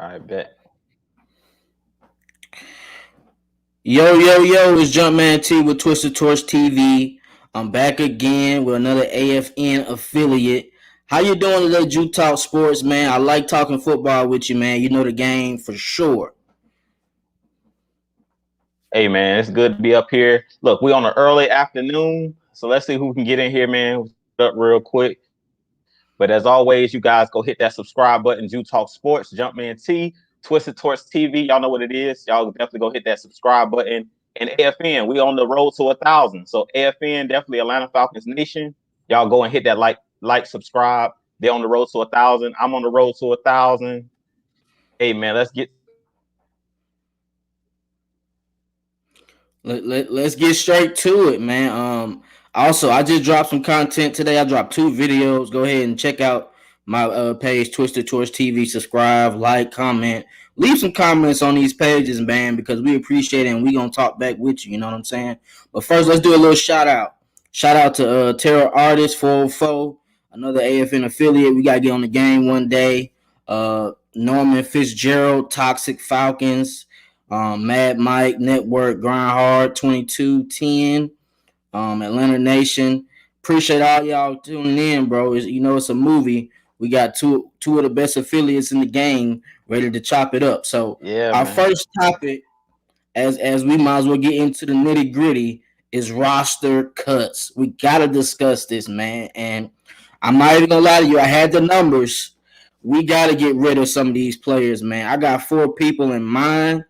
I bet. Yo, it's Jumpman T with Twisted Torch TV. I'm back again with another AFN affiliate. How you doing today, Ju Talk Sports, man? I like talking football with you, man. You know the game for sure. Hey man, it's good to be up here. Look, we on an early afternoon, so let's see who can get in here, man. Up real quick. But as always, you guys go hit that subscribe button. Ju Talk Sports, Jumpman T, Twisted Torch TV. Y'all know what it is. Y'all definitely go hit that subscribe button. And AFN, we on the road to 1,000. So AFN, definitely Atlanta Falcons Nation. Y'all go and hit that subscribe. They're on the road to 1,000. I'm on the road to 1,000. Hey man, let's get Let's get straight to it, man. Also, I just dropped some content today. I dropped 2 videos. Go ahead and check out my page, Twisted Torch TV. Subscribe, like, comment, leave some comments on these pages, man, because we appreciate it and we gonna talk back with you. You know what I'm saying? But first, let's do a little shout out. Shout out to Terror Artist 404, another AFN affiliate. We gotta get on the game one day. Norman Fitzgerald, Toxic Falcons. Mad Mike Network, Grind Hard 2210, Atlanta Nation. Appreciate all y'all tuning in, bro. It's a movie. We got two of the best affiliates in the game ready to chop it up. So our first topic, as we might as well get into the nitty gritty, is roster cuts. We gotta discuss this, man. And I'm not even gonna lie to you. I had the numbers. We gotta get rid of some of these players, man. I got 4 people in mind.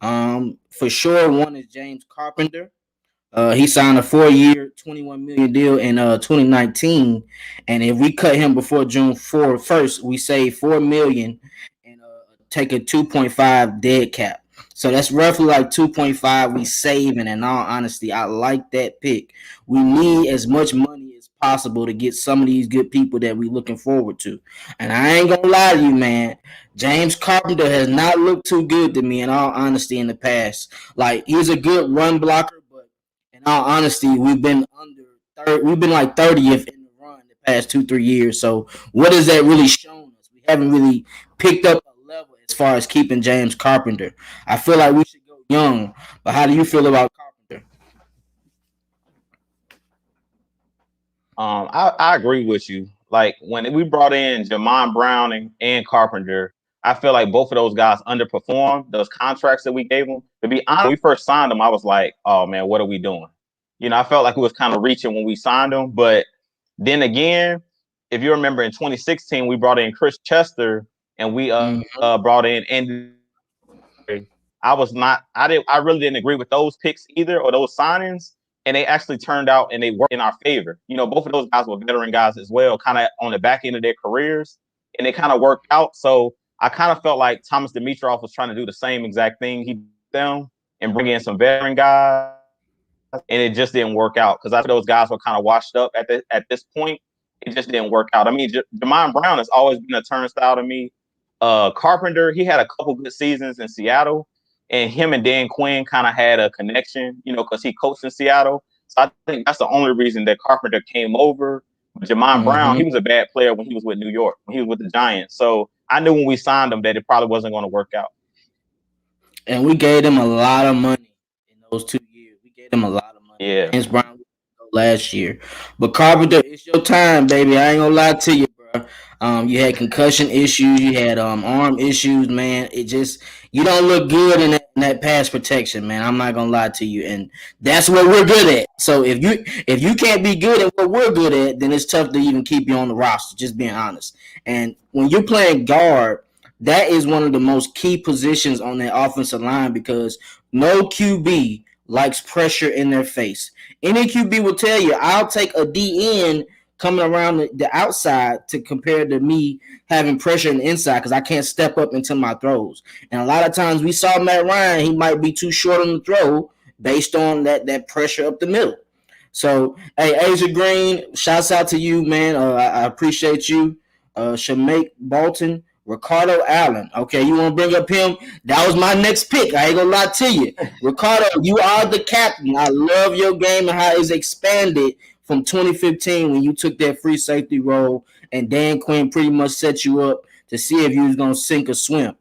For sure, one is James Carpenter. He signed a 4-year, $21 million deal in 2019, and if we cut him before June 1st, we save $4 million and take a 2.5 dead cap. So that's roughly like 2.5 we save. And in all honesty, I like that pick. We need as much money as possible to get some of these good people that we looking forward to. And I ain't gonna lie to you, man. James Carpenter has not looked too good to me in all honesty in the past. Like, he's a good run blocker, but in all honesty, we've been like 30th in the run the past 2-3 years. So what has that really shown us? We haven't really picked up a level as far as keeping James Carpenter. I feel like we should go young, but how do you feel about Carpenter? I agree with you. Like when we brought in Jamon Brown and Carpenter, I feel like both of those guys underperformed those contracts that we gave them. To be honest, when we first signed them, I was like, oh man, what are we doing? I felt like it was kind of reaching when we signed them. But then again, if you remember in 2016, we brought in Chris Chester and we brought in Andy. I really didn't agree with those picks either, or those signings. And they actually turned out and they worked in our favor. Both of those guys were veteran guys as well, kind of on the back end of their careers, and they kind of worked out. So I kind of felt like Thomas Dimitroff was trying to do the same exact thing he did them and bring in some veteran guys, and it just didn't work out because I thought those guys were kind of washed up at this point. It just didn't work out. I mean, Jamon Brown has always been a turnstile to me. Carpenter, he had a couple good seasons in Seattle. And him and Dan Quinn kind of had a connection, because he coached in Seattle. So I think that's the only reason that Carpenter came over. But Jamon Brown, he was a bad player when he was with New York, when he was with the Giants. So I knew when we signed him that it probably wasn't going to work out. And we gave him a lot of money in those 2 years. We gave him a lot of money. Yeah. James Brown last year. But Carpenter, it's your time, baby. I ain't going to lie to you, bro. You had concussion issues. You had arm issues, man. You don't look good in that pass protection, man. I'm not gonna lie to you, and that's what we're good at. So if you can't be good at what we're good at, then it's tough to even keep you on the roster. Just being honest. And when you're playing guard, that is one of the most key positions on that offensive line because no QB likes pressure in their face. Any QB will tell you, I'll take a DN coming around the outside to compare to me having pressure in the inside because I can't step up into my throws. And a lot of times we saw Matt Ryan, he might be too short on the throw based on that pressure up the middle. So, hey, Asia Green, shouts out to you, man. I appreciate you. Shamek Bolton, Ricardo Allen. Okay, you want to bring up him? That was my next pick. I ain't going to lie to you. Ricardo, you are the captain. I love your game and how it's expanded from 2015 when you took that free safety role and Dan Quinn pretty much set you up to see if you was going to sink or swim.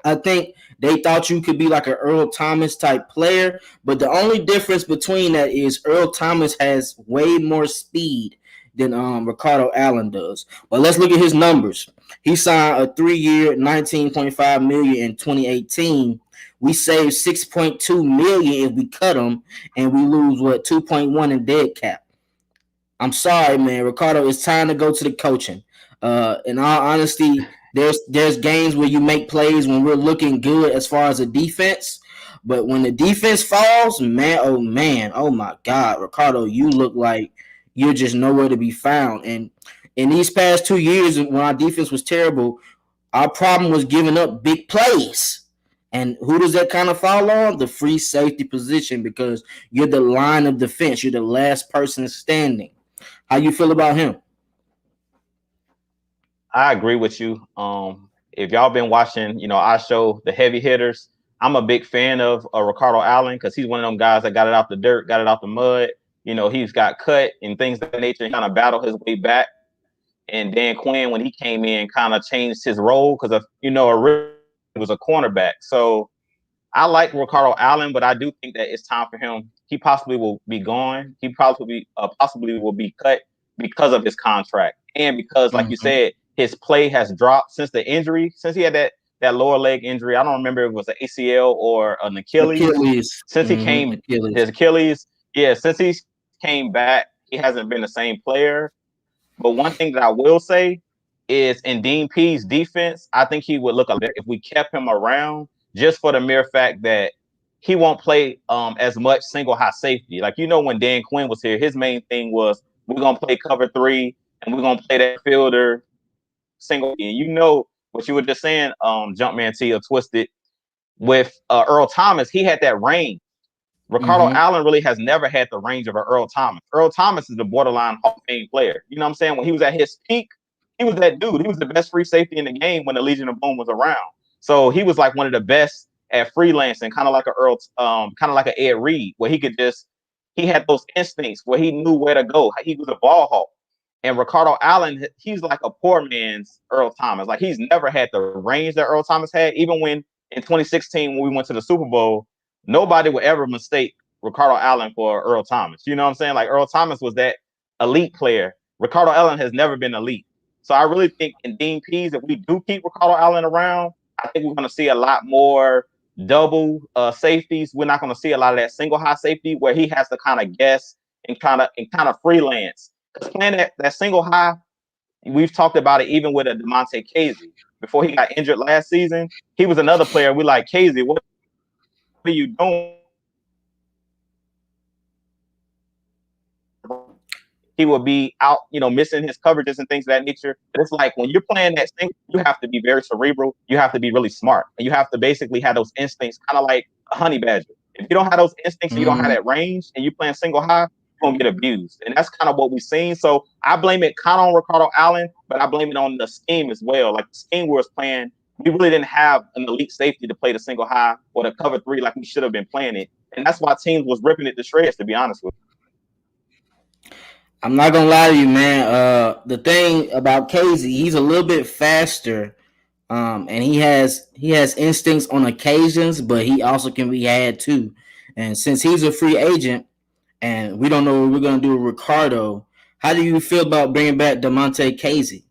I think they thought you could be like an Earl Thomas type player, but the only difference between that is Earl Thomas has way more speed than Ricardo Allen does. But let's look at his numbers. He signed a 3-year, 19.5 million in 2018. We saved 6.2 million if we cut him, and we lose what 2.1 in dead cap. I'm sorry, man. Ricardo, it's time to go to the coaching. In all honesty, there's games where you make plays when we're looking good as far as the defense, but when the defense falls, man, oh my God, Ricardo, you look like you're just nowhere to be found. And in these past 2 years, when our defense was terrible, our problem was giving up big plays. And who does that kind of fall on? The free safety position, because you're the line of defense. You're the last person standing. How you feel about him? I agree with you. If y'all been watching, our show, The Heavy Hitters, I'm a big fan of Ricardo Allen because he's one of them guys that got it out the dirt, got it out the mud. He's got cut and things of that nature. He kind of battled his way back. And Dan Quinn, when he came in, kind of changed his role because, originally he was a cornerback. So I like Ricardo Allen, but I do think that it's time for him. He possibly will be gone. He possibly will be cut because of his contract and because, like you said, his play has dropped since the injury. Since he had that lower leg injury, I don't remember if it was an ACL or an Achilles. Since he came, his Achilles. Yeah, since he came back, he hasn't been the same player. But one thing that I will say is in Dean P's defense, I think he would look a bit if we kept him around, just for the mere fact that he won't play as much single high safety. Like, when Dan Quinn was here, his main thing was we're going to play cover 3 and we're going to play that fielder single. And what you were just saying, Jumpman T or Twisted, with Earl Thomas, he had that range. Ricardo Allen really has never had the range of an Earl Thomas. Earl Thomas is the borderline Hall of Fame player. You know what I'm saying? When he was at his peak, he was that dude. He was the best free safety in the game when the Legion of Boom was around. So he was like one of the best at freelancing, kind of like an Ed Reed, where he had those instincts where he knew where to go. He was a ball hawk. And Ricardo Allen, he's like a poor man's Earl Thomas. Like, he's never had the range that Earl Thomas had. Even when in 2016, when we went to the Super Bowl, nobody would ever mistake Ricardo Allen for Earl Thomas. You know what I'm saying? Like, Earl Thomas was that elite player. Ricardo Allen has never been elite. So I really think in Dean Pease, if we do keep Ricardo Allen around, I think we're going to see a lot more double safeties. We're not going to see a lot of that single high safety where he has to kind of guess and kind of freelance. Because playing that single high, we've talked about it even with a Damonte Kstlyz. Before he got injured last season, he was another player. We like, Kstlyz, what are you doing? He will be out, missing his coverages and things of that nature. But it's like when you're playing that thing, you have to be very cerebral. You have to be really smart. And you have to basically have those instincts, kind of like a honey badger. If you don't have those instincts and you don't have that range and you're playing single high, you're going to get abused. And that's kind of what we've seen. So I blame it kind of on Ricardo Allen, but I blame it on the scheme as well. Like the scheme we was playing, we really didn't have an elite safety to play the single high or the cover 3 like we should have been playing it. And that's why teams was ripping it to shreds, to be honest with you. I'm not gonna lie to you, man. The thing about Kstlyz, he's a little bit faster, and he has instincts on occasions, but he also can be had too. And since he's a free agent, and we don't know what we're gonna do with Ricardo, how do you feel about bringing back Damonte Kstlyz?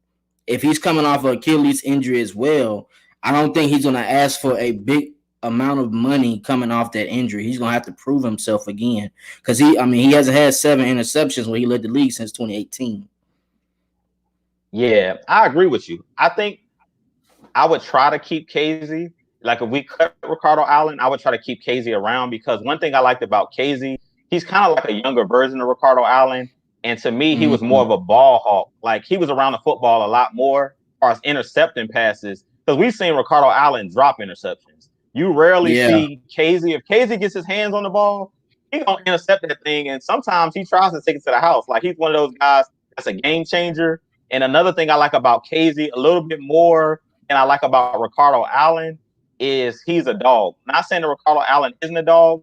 If he's coming off an Achilles injury as well, I don't think he's gonna ask for a big amount of money coming off that injury. He's gonna have to prove himself again because he hasn't had 7 interceptions when he led the league since 2018. Yeah, I agree with you. I think I would try to keep Kstlyz. Like if we cut Ricardo Allen, I would try to keep Kstlyz around because one thing I liked about Kstlyz, he's kind of like a younger version of Ricardo Allen. And to me, he was more of a ball hawk. Like he was around the football a lot more as far as intercepting passes because we've seen Ricardo Allen drop interceptions. You rarely see Kstlyz. If Kstlyz gets his hands on the ball, he's going to intercept that thing. And sometimes he tries to take it to the house. Like he's one of those guys that's a game changer. And another thing I like about Kstlyz a little bit more than I like about Ricardo Allen is he's a dog. Not saying that Ricardo Allen isn't a dog,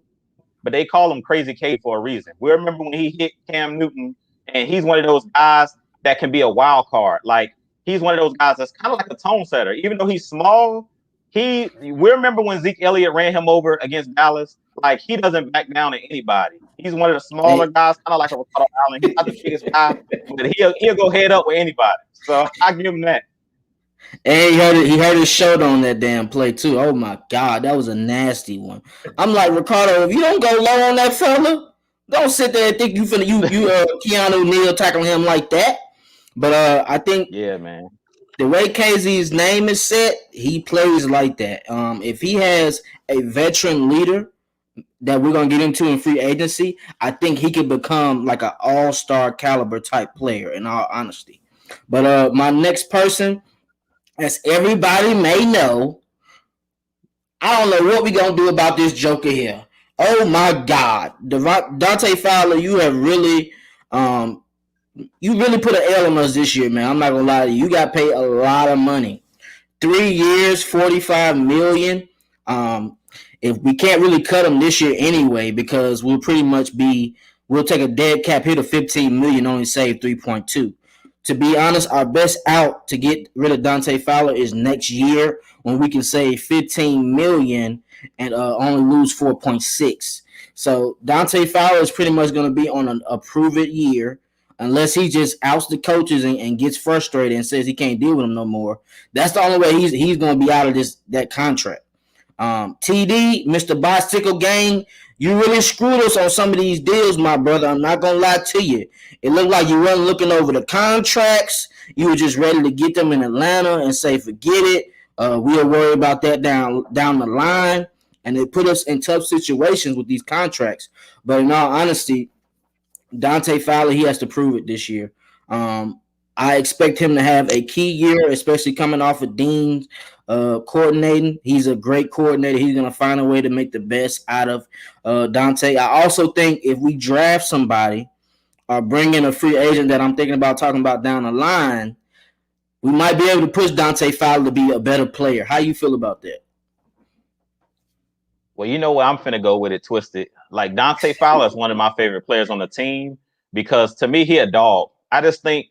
but they call him Crazy K for a reason. We remember when he hit Cam Newton, and he's one of those guys that can be a wild card. Like he's one of those guys that's kind of like a tone setter. Even though he's small, We remember when Zeke Elliott ran him over against Dallas. Like, he doesn't back down to anybody. He's one of the smaller Hey, guys, kind of like a Ricardo Allen. He's not the biggest guy, but he'll go head up with anybody. So I give him that. and he hurt his shoulder on that damn play too. Oh my god, that was a nasty one. I'm like, Ricardo, if you don't go low on that fella, don't sit there and think you finna you Keanu Neal tackling him like that. But I think Yeah, man. the way Kstlyz's name is set, he plays like that. If he has a veteran leader that we're gonna get into in free agency, I think he could become like an all-star caliber type player. In all honesty, but my next person, as everybody may know, I don't know what we're gonna do about this Joker here. Oh my God, Dante Fowler, um, you really put an L on us this year, man. I'm not gonna lie to you. You got paid a lot of money. 3 years, $45 million. If we can't really cut him this year anyway, because we'll take a dead cap hit of 15 million, only save 3.2. To be honest, our best out to get rid of Dante Fowler is next year when we can save 15 million and only lose 4.6. So Dante Fowler is pretty much going to be on a prove it year, unless he just outs the coaches and gets frustrated and says he can't deal with them no more. That's the only way he's going to be out of that contract. TD, Mr. Bicycle Gang, you really screwed us on some of these deals, my brother. I'm not going to lie to you. It looked like you weren't looking over the contracts. You were just ready to get them in Atlanta and say, forget it. We'll worry about that down the line. And it put us in tough situations with these contracts. But in all honesty, Dante Fowler, he has to prove it this year. I expect him to have a key year, especially coming off of Dean's coordinating. He's a great coordinator. He's going to find a way to make the best out of Dante. I also think if we draft somebody or bring in a free agent that I'm thinking about talking about down the line, we might be able to push Dante Fowler to be a better player. How you feel about that? Well, you know where I'm finna go with it, twisted. Like, Dante Fowler is one of my favorite players on the team because to me, he a dog. I just think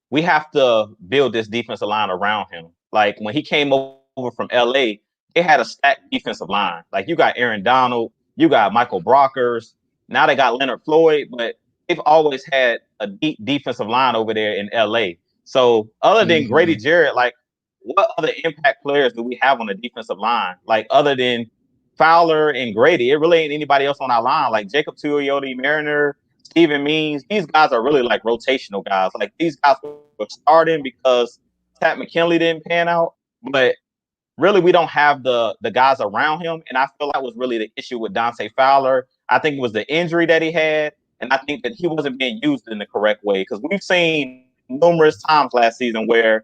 we have to build this defensive line around him. Like, when he came over from LA, they had a stacked defensive line. Like, you got Aaron Donald, you got Michael Brockers. Now they got Leonard Floyd, but they've always had a deep defensive line over there in LA. So other than Grady Jarrett, like, what other impact players do we have on the defensive line? Like, other than Fowler and Grady, it really ain't anybody else on our line. Like Jacob Tuioti, Mariner, Steven Means, these guys are really like rotational guys. Like, these guys were starting because Pat McKinley didn't pan out, but really we don't have the guys around him. And I feel that was really the issue with Dante Fowler. I think it was the injury that he had, and I think that he wasn't being used in the correct way, because we've seen numerous times last season where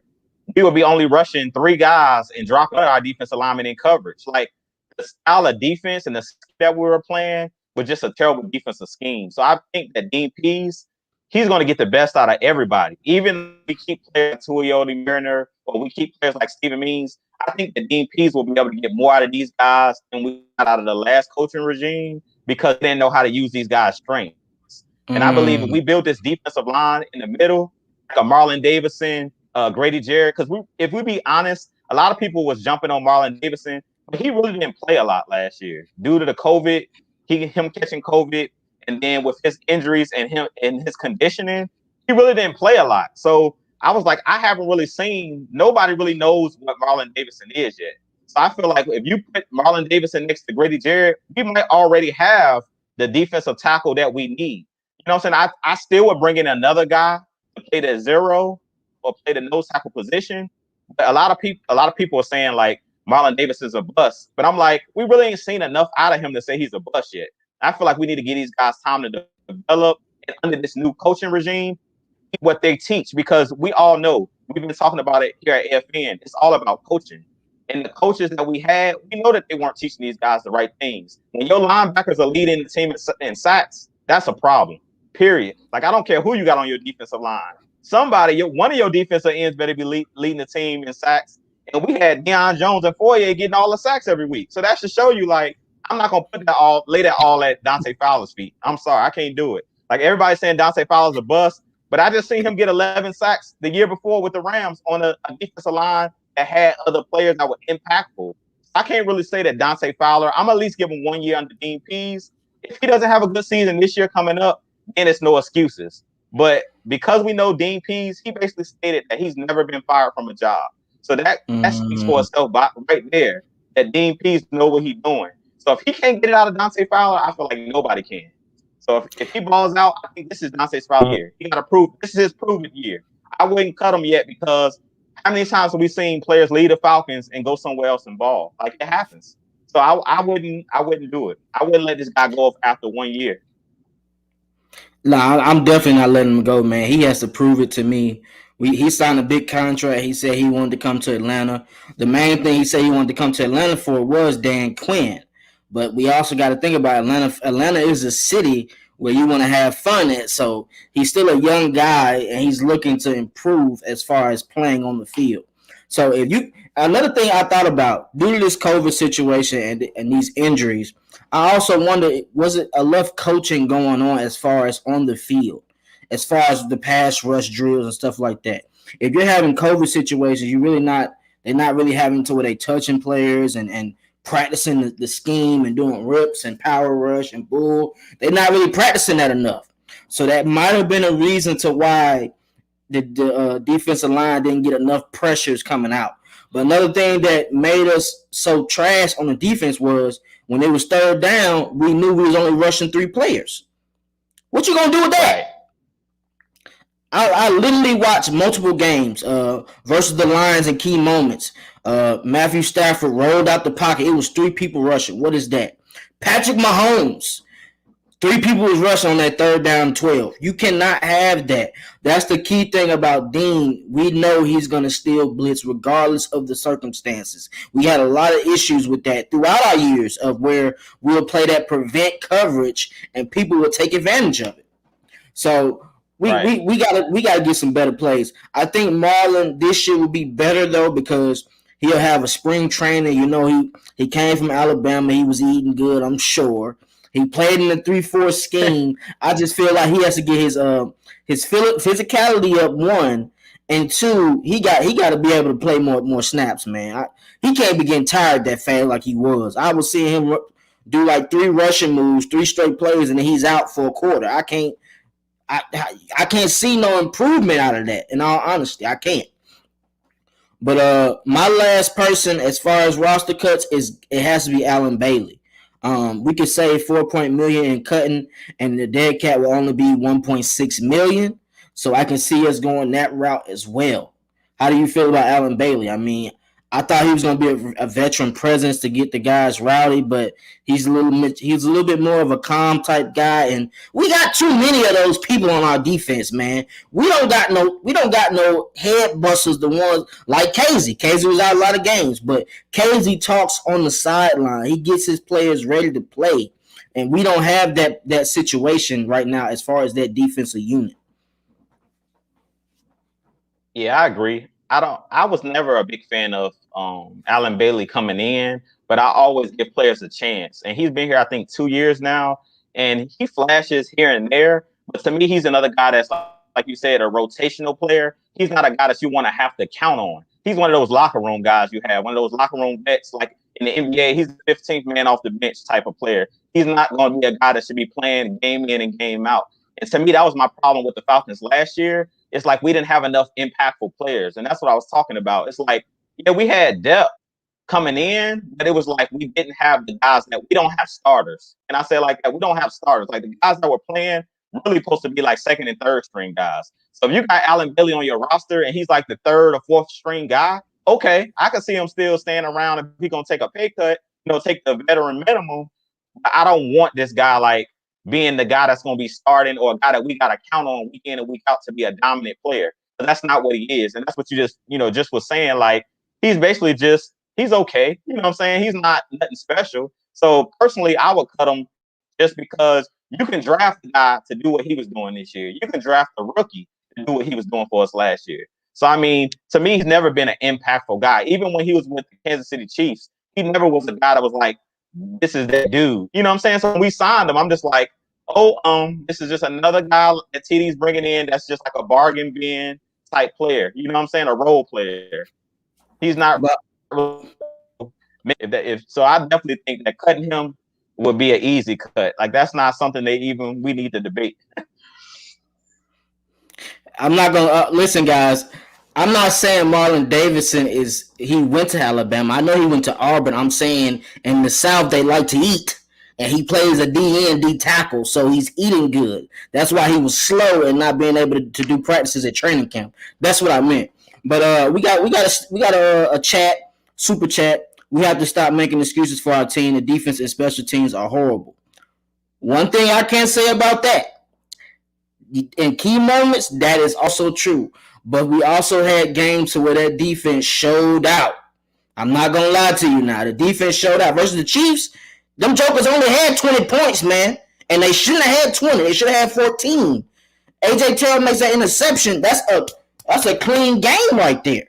we would be only rushing 3 guys and dropping our defensive lineman in coverage. Like, the style of defense and the scheme that we were playing was just a terrible defensive scheme. So I think that Dean Pease, he's going to get the best out of everybody. Even if we keep players like Tuioti, Mariner, or we keep players like Steven Means, I think that Dean Pease will be able to get more out of these guys than we got out of the last coaching regime, because they didn't know how to use these guys' strengths. And I believe if we build this defensive line in the middle, like a Marlon Davidson, Grady Jarrett, because if we be honest, a lot of people was jumping on Marlon Davidson, but he really didn't play a lot last year due to the COVID, him catching COVID, and then with his injuries and him and his conditioning, he really didn't play a lot. So I was like, I haven't really seen, nobody really knows what Marlon Davidson is yet. So I feel like if you put Marlon Davidson next to Grady Jarrett, we might already have the defensive tackle that we need. You know what I'm saying? I still would bring in another guy to play the zero or play the nose tackle position. But a lot of people are saying like Marlon Davidson's a bust. But I'm like, we really ain't seen enough out of him to say he's a bust yet. I feel like we need to give these guys time to develop, and under this new coaching regime, what they teach, because we all know, we've been talking about it here at AFN, it's all about coaching. And the coaches that we had, we know that they weren't teaching these guys the right things. When your linebackers are leading the team in sacks, that's a problem, period. Like, I don't care who you got on your defensive line. One of your defensive ends better be leading the team in sacks. And we had Deion Jones and Foye getting all the sacks every week. So that should show you, like, I'm not going to lay that all at Dante Fowler's feet. I'm sorry, I can't do it. Like, everybody's saying Dante Fowler's a bust, but I just seen him get 11 sacks the year before with the Rams on a defensive line that had other players that were impactful. I can't really say that Dante Fowler. I'm at least give him 1 year under Dean Pease. If he doesn't have a good season this year coming up, then it's no excuses. But because we know Dean Pease, he basically stated that he's never been fired from a job. So that speaks for itself right there. That Dean Pease know what he's doing. So if he can't get it out of Dante Fowler, I feel like nobody can. So if he balls out, I think this is Dante Fowler's year. He got to prove this is his proven year. I wouldn't cut him yet because how many times have we seen players leave the Falcons and go somewhere else and ball? Like it happens. So I wouldn't do it. I wouldn't let this guy go off after 1 year. No, I'm definitely not letting him go, man. He has to prove it to me. He signed a big contract. He said he wanted to come to Atlanta. The main thing he said he wanted to come to Atlanta for was Dan Quinn. But we also got to think about Atlanta. Atlanta is a city where you want to have fun at. So he's still a young guy, and he's looking to improve as far as playing on the field. So another thing I thought about due to this COVID situation and these injuries, I also wonder, was it enough coaching going on as far as on the field, as far as the pass rush drills and stuff like that? If you're having COVID situations, they're not really having to where they touching players and practicing the scheme and doing rips and power rush and bull. They're not really practicing that enough. So that might have been a reason to why the defensive line didn't get enough pressures coming out. But another thing that made us so trash on the defense was when it was third down, we knew we was only rushing 3 players. What you gonna do with that? I literally watched multiple games versus the Lions in key moments. Matthew Stafford rolled out the pocket. It was 3 people rushing. What is that? Patrick Mahomes, 3 people was rushing on that third down 12. You cannot have that. That's the key thing about Dean. We know he's going to still blitz regardless of the circumstances. We had a lot of issues with that throughout our years of where we'll play that prevent coverage and people will take advantage of it. So we gotta get some better plays. I think Marlon this year will be better though because he'll have a spring training. You know, he came from Alabama. He was eating good, I'm sure. He played in the 3-4 scheme. I just feel like he has to get his physicality up, 1, and 2. He got to be able to play more snaps, man. He can't be getting tired that fast like he was. I was seeing him do like 3 rushing moves, 3 straight plays, and then he's out for a quarter. I can't see no improvement out of that. In all honesty, I can't. But my last person as far as roster cuts it has to be Allen Bailey. We could save $4 million in cutting, and the dead cat will only be $1.6 million. So I can see us going that route as well. How do you feel about Allen Bailey? I mean, I thought he was going to be a veteran presence to get the guys rowdy, but he's a little bit more of a calm type guy, and we got too many of those people on our defense, man. We don't got no head busters, the ones like Kstlyz. Kstlyz was out a lot of games, but Kstlyz talks on the sideline. He gets his players ready to play, and we don't have that situation right now as far as that defensive unit. Yeah, I agree. I was never a big fan of Allen Bailey coming in, but I always give players a chance. And he's been here, I think, 2 years now, and he flashes here and there. But to me, he's another guy that's, like you said, a rotational player. He's not a guy that you want to have to count on. He's one of those locker room guys you have, one of those locker room vets. Like in the NBA, he's the 15th man off the bench type of player. He's not going to be a guy that should be playing game in and game out. And to me, that was my problem with the Falcons last year. It's like we didn't have enough impactful players. And that's what I was talking about. It's like, yeah, we had depth coming in, but it was like we didn't have the guys that we don't have starters. And I say like that, we don't have starters. Like the guys that were playing really supposed to be like second and third string guys. So if you got Allen Bailey on your roster and he's like the third or fourth string guy, okay, I can see him still staying around if he's going to take a pay cut, take the veteran minimum. But I don't want this guy like being the guy that's going to be starting or a guy that we got to count on week in and week out to be a dominant player. But that's not what he is. And that's what you just was saying. Like, he's basically he's okay. You know what I'm saying? He's not nothing special. So personally, I would cut him just because you can draft the guy to do what he was doing this year. You can draft a rookie to do what he was doing for us last year. So, I mean, to me, he's never been an impactful guy. Even when he was with the Kansas City Chiefs, he never was a guy that was like, this is that dude. You know what I'm saying? So when we signed him, I'm just like, this is just another guy that TD's bringing in that's just like a bargain bin type player. You know what I'm saying? A role player. He's not If so, I definitely think that cutting him would be an easy cut. Like that's not something we need to debate. I'm not gonna listen, guys. I'm not saying Marlon Davidson he went to Alabama. I know he went to Auburn. I'm saying in the South they like to eat, and he plays a D tackle, so he's eating good. That's why he was slow and not being able to do practices at training camp. That's what I meant. But we got a chat, super chat. We have to stop making excuses for our team. The defense and special teams are horrible. One thing I can say about that, in key moments, that is also true. But we also had games where that defense showed out. I'm not gonna lie to you now. The defense showed out versus the Chiefs. Them jokers only had 20 points, man, and they shouldn't have had 20. They should have had 14. AJ Terrell makes that interception. That's a clean game right there.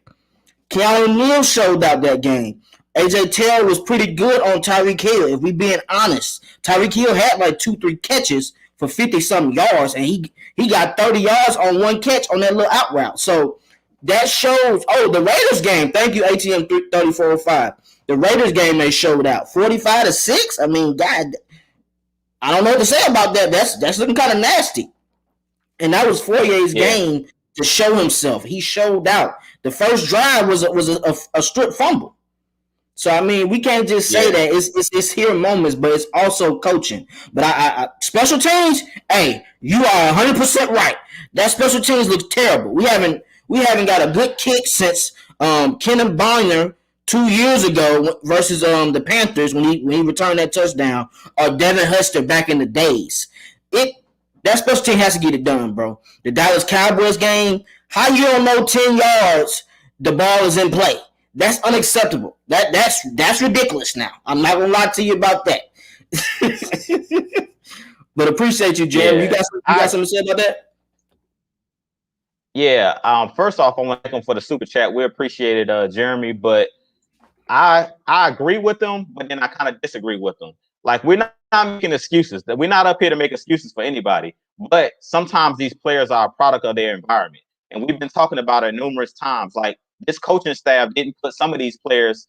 Keanu Neal showed out that game. AJ Terrell was pretty good on Tyreek Hill. If we being honest, Tyreek Hill had like 2-3 catches for 50-something yards, and he got 30 yards on one catch on that little out route. So that shows. Oh, the Raiders game. Thank you, ATM 3405. The Raiders game they showed out 45-6. I mean, God, I don't know what to say about that. That's looking kind of nasty. And that was Fourier's game to show himself. He showed out. The first drive was a strip fumble. So I mean, we can't just say that it's here moments, but it's also coaching. But I special teams, hey, you are 100% right. That special teams looks terrible. We haven't got a good kick since Kenneth Bonner 2 years ago versus the Panthers when he returned that touchdown, or Devin Hester back in the days. That special team has to get it done, bro. The Dallas Cowboys game, how you don't know 10 yards the ball is in play? That's unacceptable. That's ridiculous now. I'm not gonna lie to you about that. But appreciate you, Jim. You got something to say about that? Yeah. First off, I want to thank him for the super chat. We appreciate it, Jeremy. But I agree with them, but then I kind of disagree with them. Like, we're not making excuses. We're not up here to make excuses for anybody. But sometimes these players are a product of their environment. And we've been talking about it numerous times. Like, this coaching staff didn't put some of these players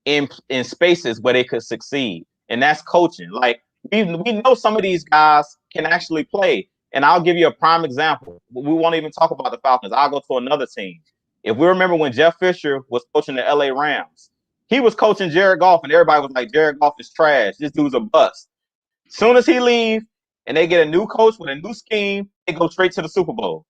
in spaces where they could succeed. And that's coaching. Like, we know some of these guys can actually play. And I'll give you a prime example. We won't even talk about the Falcons. I'll go to another team. If we remember when Jeff Fisher was coaching the LA Rams, he was coaching Jared Goff, and everybody was like, Jared Goff is trash. This dude's a bust. Soon as he leaves and they get a new coach with a new scheme, they go straight to the Super Bowl.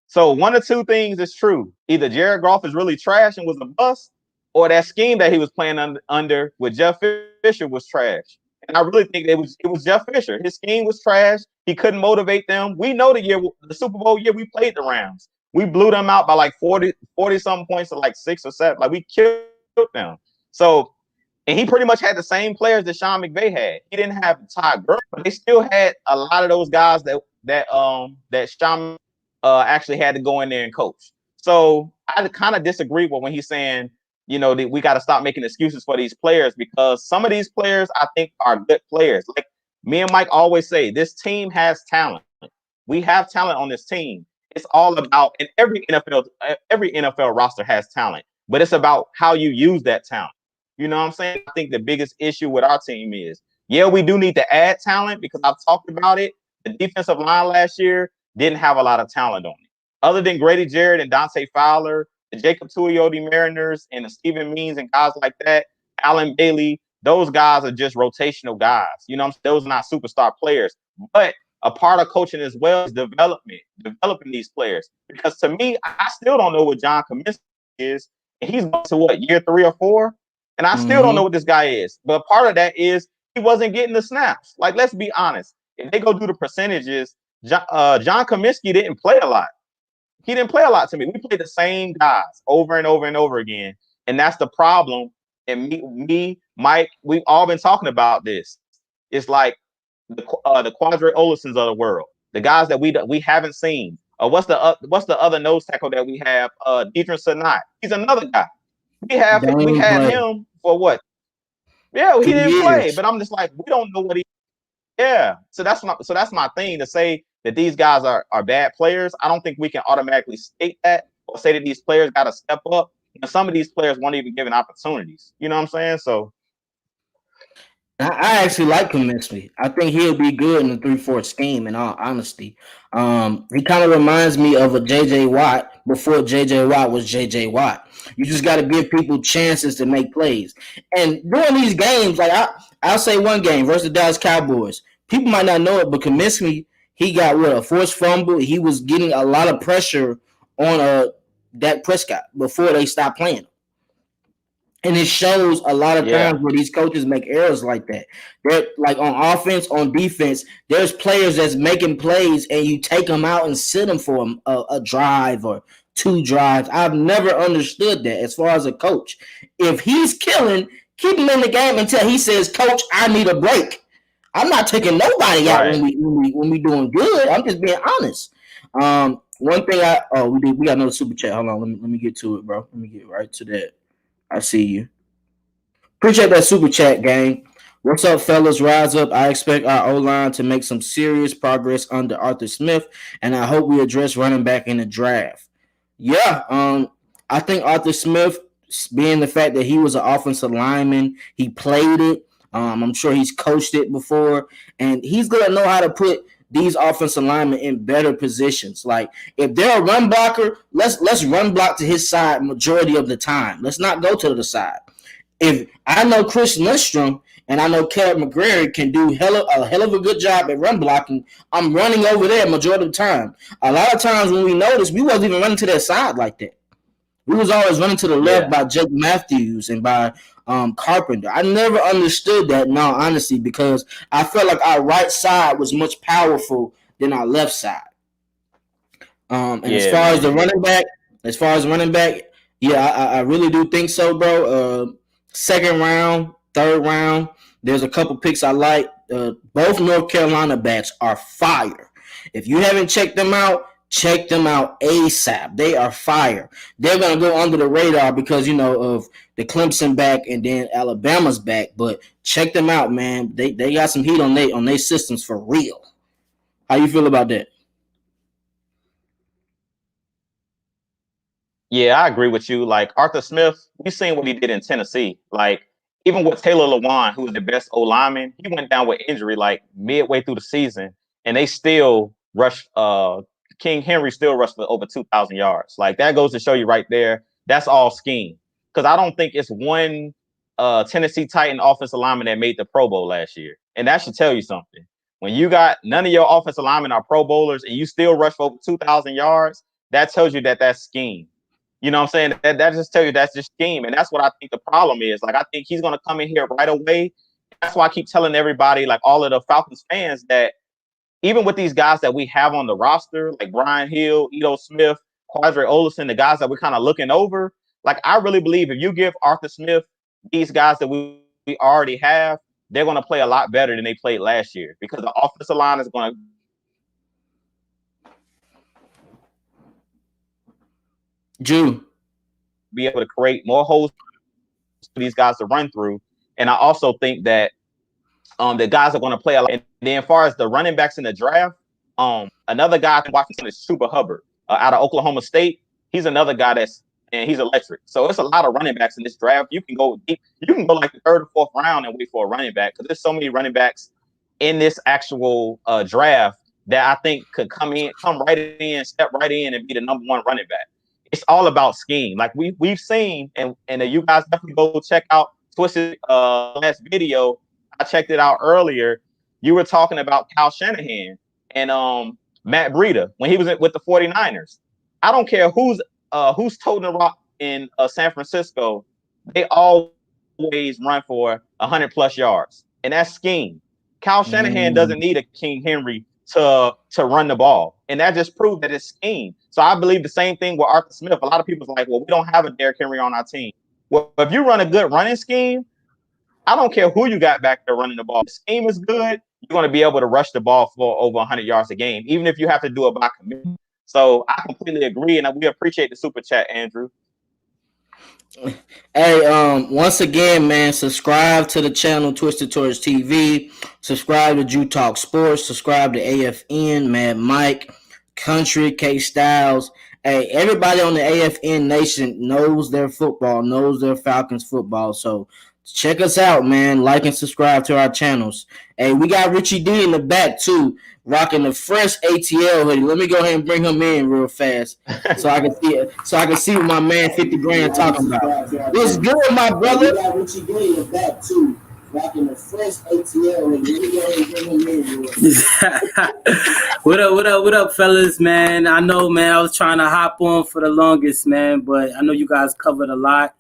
So one of two things is true. Either Jared Goff is really trash and was a bust, or that scheme that he was playing under with Jeff Fisher was trash. And I really think it was Jeff Fisher. His scheme was trash. He couldn't motivate them. We know the Super Bowl year we played the Rams. We blew them out by like 40 something points to like 6 or 7. Like, we killed them. So, and he pretty much had the same players that Sean McVay had. He didn't have Ty Gurley, but they still had a lot of those guys that Sean actually had to go in there and coach. So I kind of disagree with when he's saying, that we got to stop making excuses for these players, because some of these players I think are good players. Like me and Mike always say, this team has talent. We have talent on this team. It's all about, and every NFL roster has talent, but it's about how you use that talent. You know what I'm saying? I think the biggest issue with our team is, we do need to add talent, because I've talked about it. The defensive line last year didn't have a lot of talent on it. Other than Grady Jarrett and Dante Fowler, the Jacob Tuioti Mariners and the Stephen Means and guys like that, Alan Bailey, those guys are just rotational guys. Those are not superstar players. But a part of coaching as well is developing these players. Because to me, I still don't know what John Kaminsky is. And he's going to year 3 or 4? And I still don't know what this guy is. But part of that is he wasn't getting the snaps. Like, let's be honest. If they go do the percentages, John Kaminsky didn't play a lot. He didn't play a lot to me. We played the same guys over and over and over again. And that's the problem. And me, Mike, we've all been talking about this. It's like the Quadre Olisons of the world, the guys that we haven't seen. What's the other nose tackle that we have? Deidre Sanat. He's another guy. We had him for what? Yeah, he didn't play. But I'm just like, we don't know what he. Yeah. So that's my thing, to say that these guys are bad players. I don't think we can automatically state that or say that these players got to step up. Some of these players weren't even given opportunities. You know what I'm saying? So I actually like Kaminsky. I think he'll be good in the 3-4 scheme. In all honesty, he kind of reminds me of a JJ Watt before JJ Watt was JJ Watt. You just got to give people chances to make plays. And during these games, like I'll say one game versus the Dallas Cowboys. People might not know it, but Kaminsky, he got a forced fumble. He was getting a lot of pressure on Dak Prescott before they stopped playing. And it shows a lot of times where these coaches make errors like that. They're like on offense, on defense, there's players that's making plays and you take them out and sit them for a drive or 2 drives. I've never understood that as far as a coach. If he's killing, keep him in the game until he says, Coach, I need a break. I'm not taking nobody out when we doing good. I'm just being honest. One thing we got another super chat. Hold on, let me get to it, bro. Let me get right to that. I see you. Appreciate that super chat, gang. What's up, fellas? Rise up. I expect our O-line to make some serious progress under Arthur Smith, and I hope we address running back in the draft. Yeah, I think Arthur Smith, being the fact that he was an offensive lineman, he played it. I'm sure he's coached it before, and he's going to know how to put these offensive linemen in better positions. Like if they're a run blocker, let's run block to his side majority of the time. Let's not go to the side. If I know Chris Lindstrom and I know Caleb McGrary can do a hell of a good job at run blocking, I'm running over there majority of the time. A lot of times when we noticed, we wasn't even running to their side like that. We was always running to the left by Jake Matthews and by Carpenter. I never understood that, in all honesty, because I felt like our right side was much powerful than our left side. As far as the running back, I really do think so, bro. Second round, third round, there's a couple picks I like. Both North Carolina backs are fire. If you haven't checked them out, check them out ASAP. They are fire. They're going to go under the radar because, of the Clemson back and then Alabama's back. But check them out, man. They got some heat on their systems for real. How you feel about that? Yeah, I agree with you. Like Arthur Smith, we've seen what he did in Tennessee. Like even with Taylor Lewan, who was the best O lineman, he went down with injury like midway through the season, and they still rushed. King Henry still rushed for over 2,000 yards. Like that goes to show you right there. That's all scheme. Because I don't think it's one Tennessee Titan offensive lineman that made the Pro Bowl last year, and that should tell you something. When you got none of your offensive linemen are Pro Bowlers and you still rush for over 2,000 yards, that tells you that that's scheme. You know what I'm saying? That just tells you that's just scheme. And that's what I think the problem is. Like, I think he's going to come in here right away. That's why I keep telling everybody, like all of the Falcons fans, that even with these guys that we have on the roster, like Brian Hill, Ito Smith, Quadre Olison, the guys that we're kind of looking over, like I really believe if you give Arthur Smith these guys that we already have, they're going to play a lot better than they played last year because the offensive line is going to be able to create more holes for these guys to run through. And I also think that the guys are going to play a lot. And then as far as the running backs in the draft, another guy I can watch is Chuba Hubbard out of Oklahoma State. He's another guy and he's electric. So it's a lot of running backs in this draft. You can go deep. You can go like the 3rd or 4th round and wait for a running back because there's so many running backs in this actual draft that I think could come right in, step right in and be the number 1 running back. It's all about scheme. Like we've seen, and you guys definitely go check out Twisted last video. I checked it out earlier. You were talking about Kyle Shanahan and Matt Breida when he was with the 49ers. I don't care who's toting the rock in San Francisco. They always run for 100+ yards, and that's scheme. Kyle Shanahan doesn't need a King Henry to run the ball, and that just proved that it's scheme. So I believe the same thing with Arthur Smith. A lot of people's like, well, we don't have a Derrick Henry on our team. Well, if you run a good running scheme, I don't care who you got back there running the ball. The scheme is good. You're going to be able to rush the ball for over 100 yards a game, even if you have to do it by committee. So I completely agree, and we appreciate the super chat, Andrew. Hey, once again, man, subscribe to the channel Twisted Tours TV. Subscribe to Jew Talk Sports. Subscribe to AFN, Mad Mike, Country, KSTYLZ. Hey, everybody on the AFN Nation knows their football, knows their Falcons football. So Check us out, man. Like and subscribe to our channels. Hey, we got Richie D in the back too, rocking the fresh ATL hoodie. Let me go ahead and bring him in real fast, so I can see it. So I can see what my man 50 Grand talking about. What's good, my brother? We got Richie D in the back too, rocking the fresh ATL hoodie. Let me go ahead and bring him in real fast. What up, fellas, man? I know, man. I was trying to hop on for the longest, man, but I know you guys covered a lot.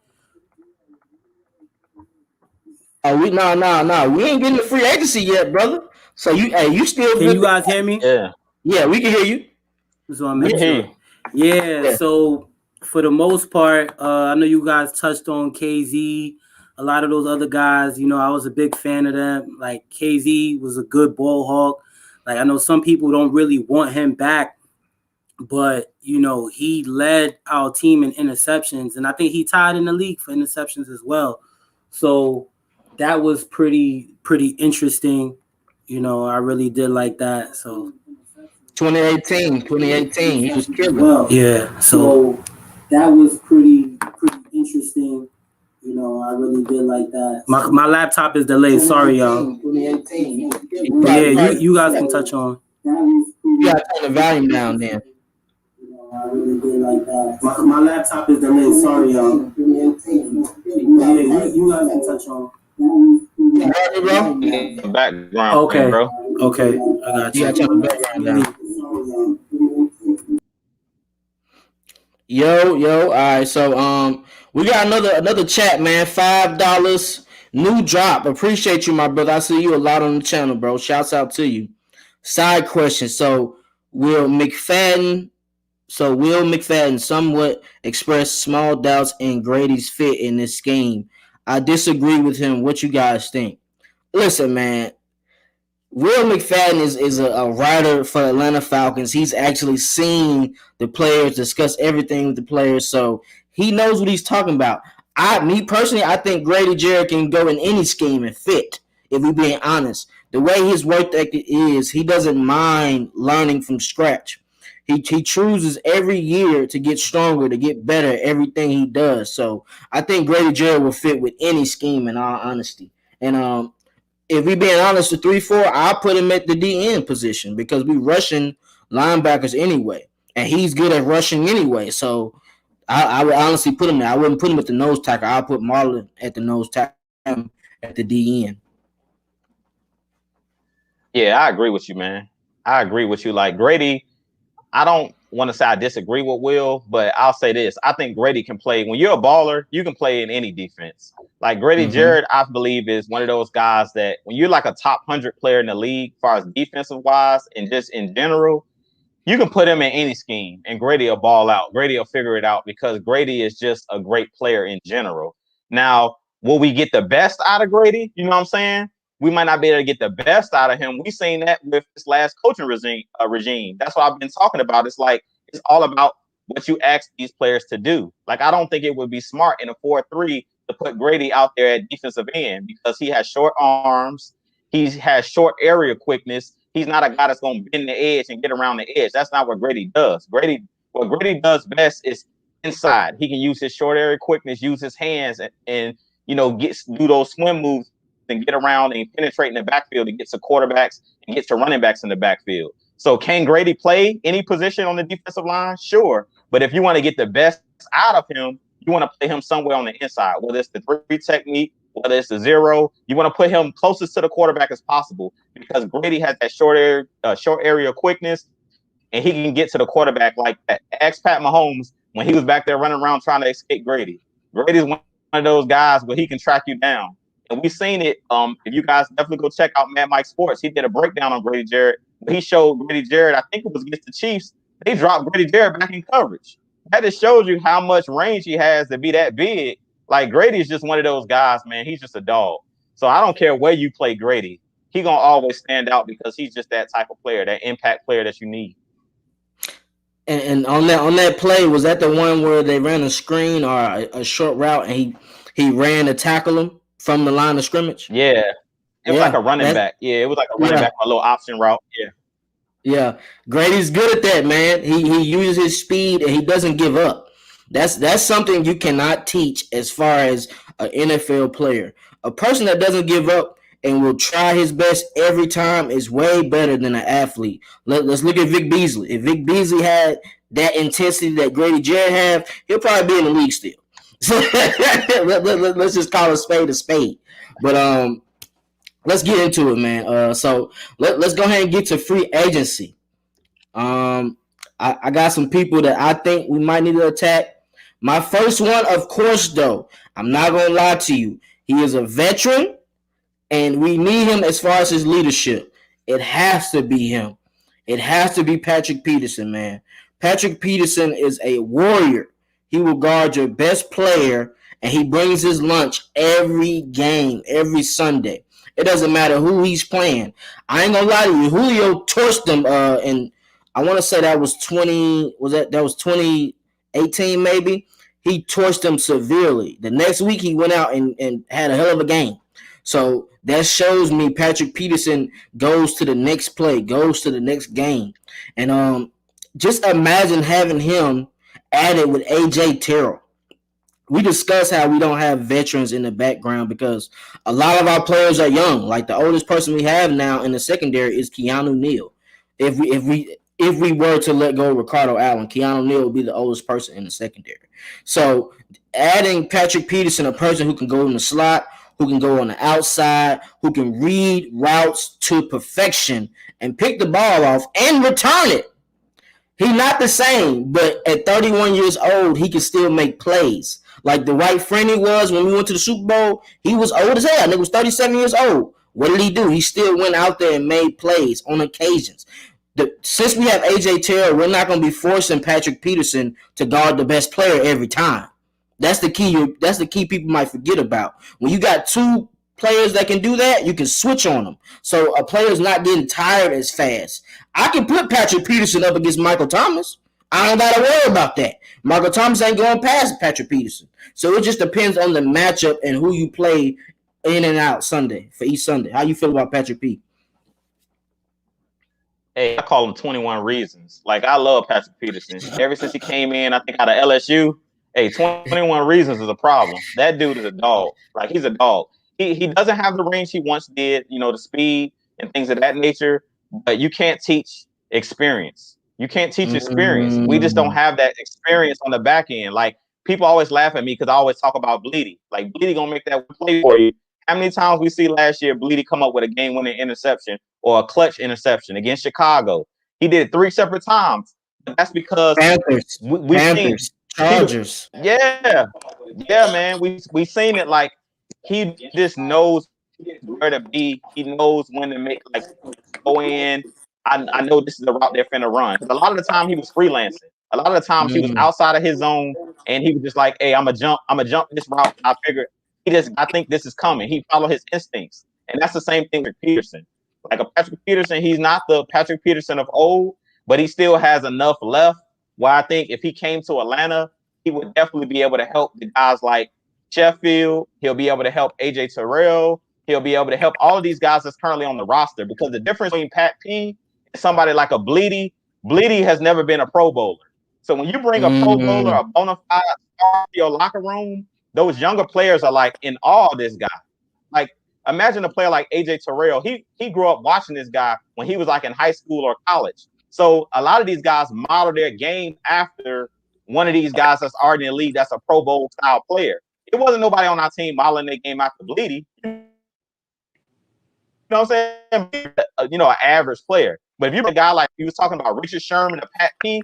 Oh, we ain't getting the free agency yet, brother. So you still can you guys hear me? Yeah, we can hear you. So I'm yeah. So for the most part, I know you guys touched on KZ. A lot of those other guys, you know, I was a big fan of them. Like KZ was a good ball hawk. Like I know some people don't really want him back, but you know he led our team in interceptions, and I think he tied in the league for interceptions as well. So that was pretty interesting. You know, I really did like that. So 2018, he was killing. Well, yeah. So that was pretty interesting. You know, I really did like that. My laptop is delayed. Sorry, y'all. 2018. Yeah, you guys can touch on. You gotta turn the volume down then. I really did like that. My laptop is delayed. Sorry, y'all. Yeah, you guys can touch on. The background. Okay, bro. Okay, I got you. You gotta turn the background down. Yo. All right, so we got another chat, man. $5 new drop. Appreciate you, my brother. I see you a lot on the channel, bro. Shouts out to you. Side question. So Will McFadden somewhat expressed small doubts in Grady's fit in this scheme. I disagree with him. What you guys think? Listen, man. Will McFadden is a writer for Atlanta Falcons. He's actually seen the players, discuss everything with the players, so he knows what he's talking about. Me personally, I think Grady Jarrett can go in any scheme and fit, if we're being honest. The way his work ethic is, he doesn't mind learning from scratch. He chooses every year to get stronger, to get better at everything he does. So I think Grady Jarrett will fit with any scheme, in all honesty. And if we being honest, the 3-4, I'll put him at the DN position because we rushing linebackers anyway, and he's good at rushing anyway. So I would honestly put him there. I wouldn't put him at the nose tackle. I'll put Marlon at the nose tackle at the DN. Yeah, I agree with you, man. I agree with you. Like Grady, I don't want to say I disagree with Will, but I'll say this. I think Grady can play. When you're a baller, you can play in any defense. Like Grady Jarrett, I believe, is one of those guys that when you're like a top 100 player in the league, as far as defensive wise and just in general, you can put him in any scheme and Grady will ball out. Grady will figure it out because Grady is just a great player in general. Now, will we get the best out of Grady? You know what I'm saying? We might not be able to get the best out of him. We've seen that with this last coaching regime. That's what I've been talking about. It's like, it's all about what you ask these players to do. Like, I don't think it would be smart in a 4-3 to put Grady out there at defensive end because he has short arms. He has short area quickness. He's not a guy that's going to bend the edge and get around the edge. That's not what Grady does. What Grady does best is inside. He can use his short area quickness, use his hands, and you know, do those swim moves and get around and penetrate in the backfield and get to quarterbacks and get to running backs in the backfield. So can Grady play any position on the defensive line? Sure. But if you want to get the best out of him, you want to play him somewhere on the inside, whether it's the 3 technique, whether it's the 0. You want to put him closest to the quarterback as possible because Grady has that short area quickness and he can get to the quarterback like that. Ask Pat Mahomes when he was back there running around trying to escape Grady. Grady's one of those guys where he can track you down. And we've seen it. If you guys definitely go check out Mad Mike Sports, he did a breakdown on Grady Jarrett. He showed Grady Jarrett, I think it was against the Chiefs, they dropped Grady Jarrett back in coverage. That just shows you how much range he has to be that big. Like Grady is just one of those guys, man. He's just a dog. So I don't care where you play Grady. He's going to always stand out because he's just that type of player, that impact player that you need. And on that play, was that the one where they ran a screen or a short route and he ran to tackle him from the line of scrimmage? Yeah. It was like a running back. Yeah, it was like a running back, a little option route. Yeah. Yeah. Grady's good at that, man. He uses his speed and he doesn't give up. That's something you cannot teach as far as an NFL player. A person that doesn't give up and will try his best every time is way better than an athlete. Let's look at Vic Beasley. If Vic Beasley had that intensity that Grady Jarrett have, he'll probably be in the league still. So let's just call a spade. But let's get into it, man. So let's go ahead and get to free agency. I got some people that I think we might need to attack. My first one, of course, though, I'm not gonna lie to you. He is a veteran, and we need him as far as his leadership. It has to be him. It has to be Patrick Peterson, man. Patrick Peterson is a warrior. He will guard your best player, and he brings his lunch every game, every Sunday. It doesn't matter who he's playing. I ain't gonna lie to you. Julio torched them, and I want to say that was 2018 maybe. He torched them severely. The next week he went out and had a hell of a game. So that shows me Patrick Peterson goes to the next play, goes to the next game. And just imagine having him added with AJ Terrell. We discussed how we don't have veterans in the background because a lot of our players are young. Like the oldest person we have now in the secondary is Keanu Neal. If we were to let go of Ricardo Allen, Keanu Neal would be the oldest person in the secondary. So adding Patrick Peterson, a person who can go in the slot, who can go on the outside, who can read routes to perfection and pick the ball off and return it. He's not the same, but at 31 years old, he can still make plays. Like the White Frenny was when we went to the Super Bowl. He was old as hell. He was 37 years old. What did he do? He still went out there and made plays on occasions. Since we have AJ Terrell, we're not going to be forcing Patrick Peterson to guard the best player every time. That's the key. That's the key people might forget about. When you got two players that can do that, you can switch on them. So a player's not getting tired as fast. I can put Patrick Peterson up against Michael Thomas. I don't got to worry about that. Michael Thomas ain't going past Patrick Peterson. So it just depends on the matchup and who you play in and out Sunday for each Sunday. How you feel about Patrick P? Hey, I call him 21 Reasons. Like, I love Patrick Peterson. Ever since he came in, I think out of LSU, 21 Reasons is a problem. That dude is a dog. Like, he's a dog. He doesn't have the range he once did, the speed and things of that nature, but you can't teach experience. You can't teach experience. We just don't have that experience on the back end. Like, people always laugh at me because I always talk about Bleedy. Like, Bleedy gonna make that play for you. How many times we see last year Bleedy come up with a game-winning interception or a clutch interception against Chicago? He did it 3 separate times. But that's because Panthers, Chargers. Yeah, man. We seen it. Like, he just knows where to be. He knows when to make, like, go in. I know this is the route they're finna run. Because a lot of the time he was freelancing. A lot of the times he was outside of his zone, and he was just like, "Hey, I'm a jump this route." I figured I think this is coming. He followed his instincts, and that's the same thing with Peterson. Like a Patrick Peterson, he's not the Patrick Peterson of old, but he still has enough left. Where I think if he came to Atlanta, he would definitely be able to help the guys like Sheffield. He'll be able to help AJ Terrell. He'll be able to help all of these guys that's currently on the roster, because the difference between Pat P and somebody like a Bleedy has never been a Pro Bowler. So when you bring a Pro Bowler, a bona fide star to your locker room, those younger players are like in awe of this guy. Like, imagine a player like AJ Terrell. He grew up watching this guy when he was like in high school or college. So a lot of these guys model their game after one of these guys that's already in the league that's a Pro Bowl style player. It wasn't nobody on our team modeling their game after Bleedy. You know what I'm saying? An average player. But if you're a guy like he was talking about Richard Sherman or Pat P,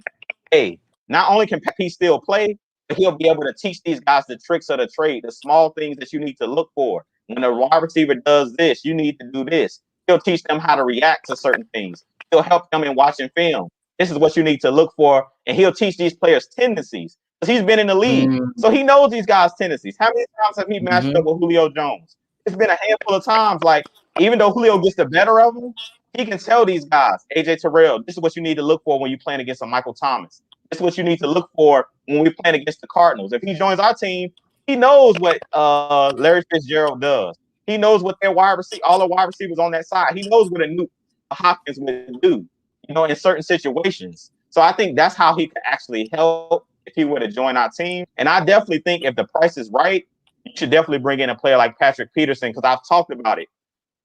hey, not only can Pat P still play, but he'll be able to teach these guys the tricks of the trade, the small things that you need to look for. When a wide receiver does this, you need to do this. He'll teach them how to react to certain things. He'll help them in watching film. This is what you need to look for. And he'll teach these players tendencies, because he's been in the league. So he knows these guys' tendencies. How many times have he matched up with Julio Jones? It's been a handful of times. Like, even though Julio gets the better of him, he can tell these guys, AJ Terrell, this is what you need to look for when you're playing against a Michael Thomas. This is what you need to look for when we're playing against the Cardinals. If he joins our team, he knows what Larry Fitzgerald does. He knows what all the wide receivers on that side. He knows what a Nuke Hopkins would do, in certain situations. So I think that's how he could actually help if he were to join our team. And I definitely think if the price is right, you should definitely bring in a player like Patrick Peterson, because I've talked about it.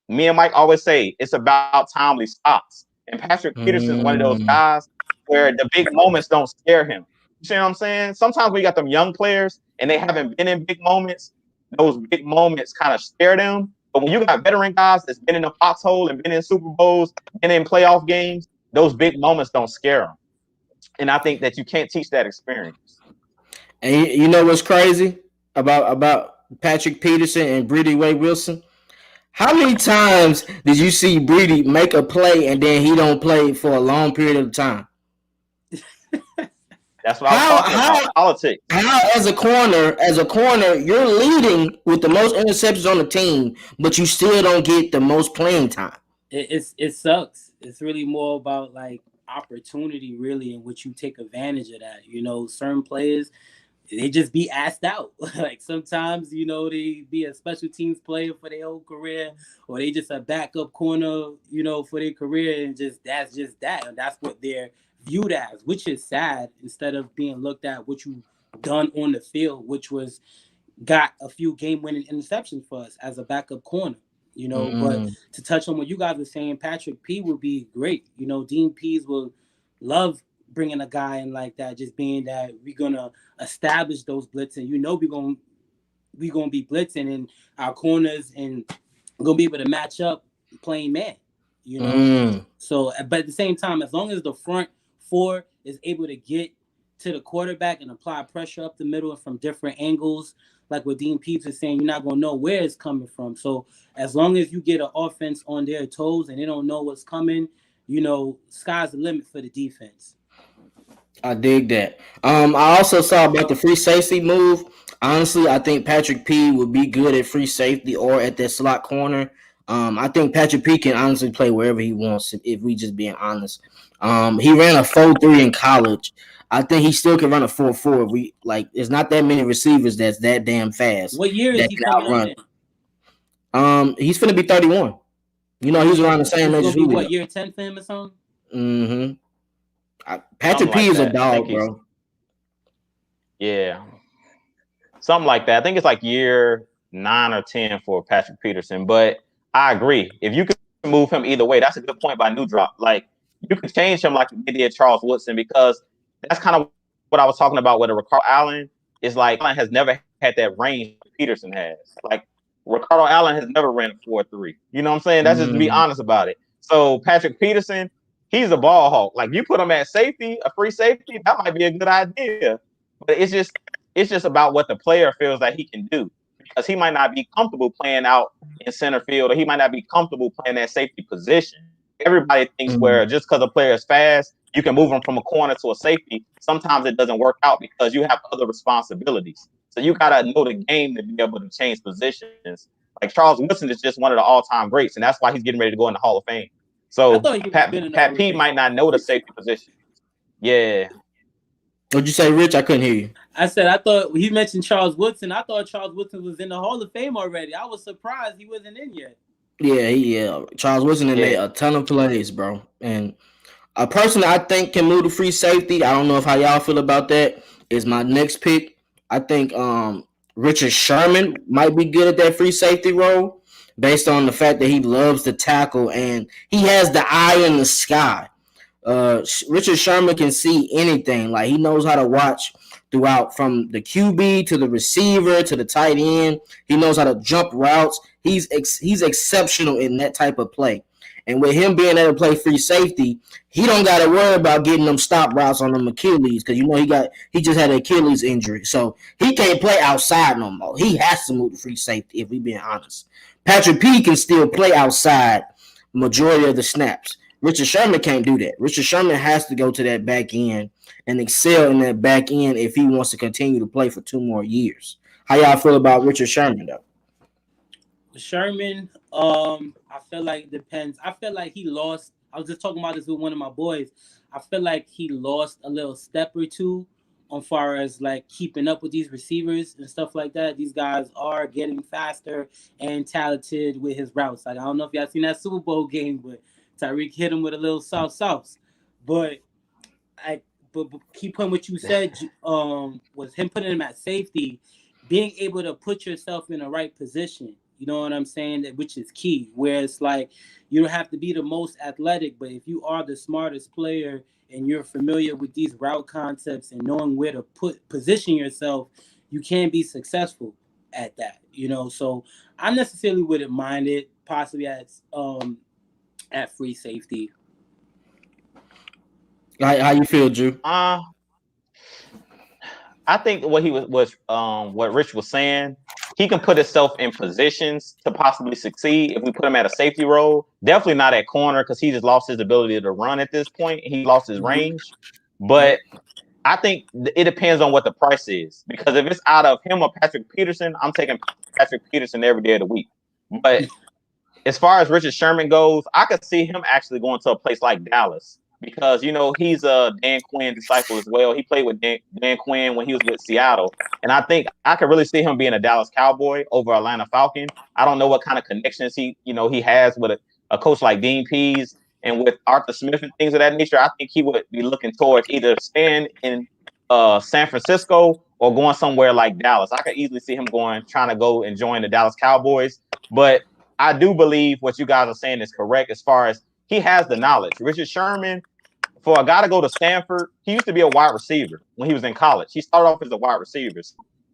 Me and Mike always say it's about timely stops. And Patrick Peterson is one of those guys where the big moments don't scare him. You see what I'm saying? Sometimes we got them young players and they haven't been in big moments. Those big moments kind of scare them. But when you got veteran guys that's been in the foxhole and been in Super Bowls and in playoff games, those big moments don't scare them. And I think that you can't teach that experience. And you know what's crazy about Patrick Peterson and Breedy Way Wilson? How many times did you see Breedy make a play and then he don't play for a long period of time? That's what I was talking about. Politics. How, as a corner, you're leading with the most interceptions on the team, but you still don't get the most playing time. It sucks. It's really more about like opportunity, really, in which you take advantage of that. You know, certain players, they just be asked out. Like sometimes, you know, they be a special teams player for their whole career, or they just a backup corner, you know, for their career, and that's just that, and that's what they're viewed as, which is sad, instead of being looked at what you done on the field, which was got a few game-winning interceptions for us as a backup corner, you know. But to touch on what you guys were saying, Patrick P would be great. You know, Dean Pease will love bringing a guy in like that, just being that we're gonna establish those blitzing. You know, we're gonna be blitzing in our corners and we're gonna be able to match up playing man. You know, so but at the same time, as long as the front four is able to get to the quarterback and apply pressure up the middle and from different angles, like what Dean Peeps is saying, you're not gonna know where it's coming from. So as long as you get an offense on their toes and they don't know what's coming, you know, sky's the limit for the defense. I dig that. I also saw about the free safety move. Honestly, I think Patrick P would be good at free safety or at that slot corner. I think Patrick P can honestly play wherever he wants, if we just being honest. He ran a 4.3 in college. I think he still can run a 4.4. We like, there's not that many receivers that's that damn fast. What year is he coming up in? He's finna be 31. You know, he's around the same age as Julio. What, year 10 for him or something? Mm-hmm. Patrick P is a dog, bro. Yeah. Something like that. I think it's like year 9 or 10 for Patrick Peterson. But I agree. If you could move him either way, that's a good point by New Drop. Like, you could change him like you did Charles Woodson, because that's kind of what I was talking about with Ricardo Allen. Is like, Allen has never had that range Peterson has. Like, Ricardo Allen has never ran a 4.3. You know what I'm saying? That's just to be honest about it. So Patrick Peterson, he's a ball hawk. Like, you put him at safety, a free safety, that might be a good idea. But it's just about what the player feels that he can do, because he might not be comfortable playing out in center field, or he might not be comfortable playing that safety position. Everybody thinks where just because a player is fast, you can move him from a corner to a safety. Sometimes it doesn't work out because you have other responsibilities. So you got to know the game to be able to change positions. Like, Charles Woodson is just one of the all-time greats, and that's why he's getting ready to go in the Hall of Fame. So Pat P might not know the safety position. Yeah. What'd you say, Rich? I couldn't hear you. I said, I thought he mentioned Charles Woodson. I thought Charles Woodson was in the Hall of Fame already. I was surprised he wasn't in yet. Yeah. Charles Woodson made a ton of plays, bro. And a person I think can move to free safety, I don't know how y'all feel about that, is my next pick. I think Richard Sherman might be good at that free safety role, based on the fact that he loves to tackle and he has the eye in the sky. Richard Sherman can see anything. Like, he knows how to watch throughout, from the QB to the receiver to the tight end. He knows how to jump routes. He's exceptional in that type of play. And with him being able to play free safety, he don't got to worry about getting them stop routes on them Achilles, because you know he just had an Achilles injury, so he can't play outside no more. He has to move to free safety, if we being honest. Patrick P can still play outside majority of the snaps. Richard Sherman can't do that. Richard Sherman has to go to that back end and excel in that back end if he wants to continue to play for 2 more years. How y'all feel about Richard Sherman, though? Sherman, I feel like it depends. I feel like he lost. I was just talking about this with one of my boys. I feel like he lost a little step or two on far as like keeping up with these receivers and stuff like that. These guys are getting faster and talented with his routes. Like, I don't know if y'all seen that Super Bowl game, but Tyreek hit him with a little sauce. But keep on what you said, was him putting him at safety. being able to put yourself in the right position. You know what I'm saying? Which is key. Where it's like you don't have to be the most athletic, but if you are the smartest player and you're familiar with these route concepts and knowing where to position yourself, you can be successful at that. You know, so I necessarily wouldn't mind it possibly at free safety. How you feel, Drew? I think what what Rich was saying, he can put himself in positions to possibly succeed if we put him at a safety role. Definitely not at corner because he just lost his ability to run at this point. He lost his range. But I think it depends on what the price is. Because if it's out of him or Patrick Peterson, I'm taking Patrick Peterson every day of the week. But as far as Richard Sherman goes, I could see him actually going to a place like Dallas. Because, you know, he's a Dan Quinn disciple as well. He played with Dan Quinn when he was with Seattle. And I think I could really see him being a Dallas Cowboy over Atlanta Falcon. I don't know what kind of connections he has with a coach like Dean Pease and with Arthur Smith and things of that nature. I think he would be looking towards either staying in San Francisco or going somewhere like Dallas. I could easily see him trying to go and join the Dallas Cowboys. But I do believe what you guys are saying is correct as far as he has the knowledge. Richard Sherman, for a guy to go to Stanford, he used to be a wide receiver when he was in college. He started off as a wide receiver.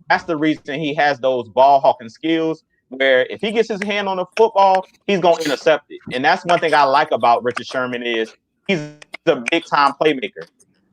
That's the reason he has those ball hawking skills where if he gets his hand on the football, he's going to intercept it. And that's one thing I like about Richard Sherman is he's a big-time playmaker.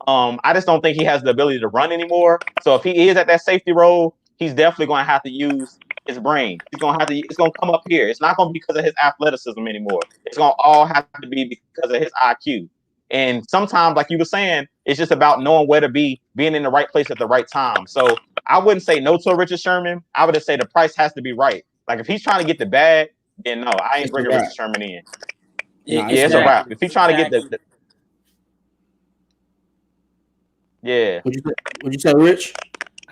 I just don't think he has the ability to run anymore. So if he is at that safety role, he's definitely going to have to use his brain. It's going to come up here. It's not going to be because of his athleticism anymore. It's going to all have to be because of his IQ. And sometimes, like you were saying, it's just about knowing where to be, being in the right place at the right time. So I wouldn't say no to a Richard Sherman. I would just say the price has to be right. Like if he's trying to get the bag, then no, I ain't bringing Richard Sherman in. It's a wrap. If he's trying to get the yeah. Would you say, Rich?